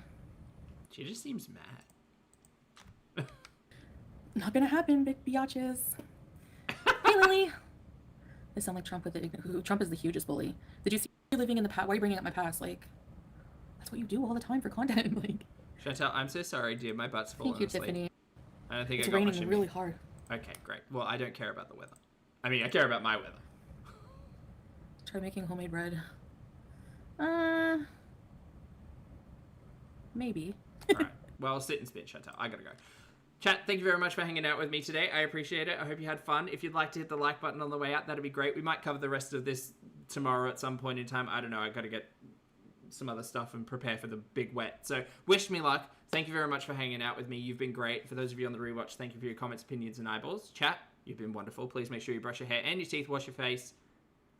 She just seems mad. Not gonna happen, big biatches. Hey, Lily. They sound like Trump with it. Trump is the hugest bully. Did you see me living in the past? Why are you bringing up my past? Like, that's what you do all the time for content. Like, Chantal, I'm so sorry, dear. My butt's falling thank you, asleep. Tiffany. I don't think It's I got raining much in really me. hard. Okay, great. Well, I don't care about the weather. I mean, I care about my weather. Try making homemade bread. Maybe. Alright. Well, sit and spin, Chantal. I gotta go. Chat, thank you very much for hanging out with me today. I appreciate it. I hope you had fun. If you'd like to hit the like button on the way out, that'd be great. We might cover the rest of this tomorrow at some point in time. I don't know. I gotta get some other stuff and prepare for the big wet. So, wish me luck. Thank you very much for hanging out with me. You've been great. For those of you on the rewatch, thank you for your comments, opinions, and eyeballs. Chat, you've been wonderful. Please make sure you brush your hair and your teeth, wash your face,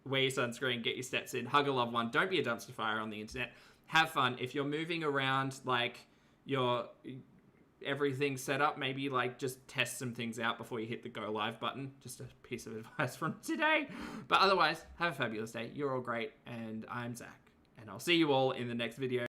wear your sunscreen, get your steps in, hug a loved one. Don't be a dumpster fire on the internet. Have fun. If you're moving around, like, you're everything set up, maybe like just test some things out before you hit the go live button. Just a piece of advice from today. But otherwise, have a fabulous day. You're all great, and I'm Zach, and I'll see you all in the next video.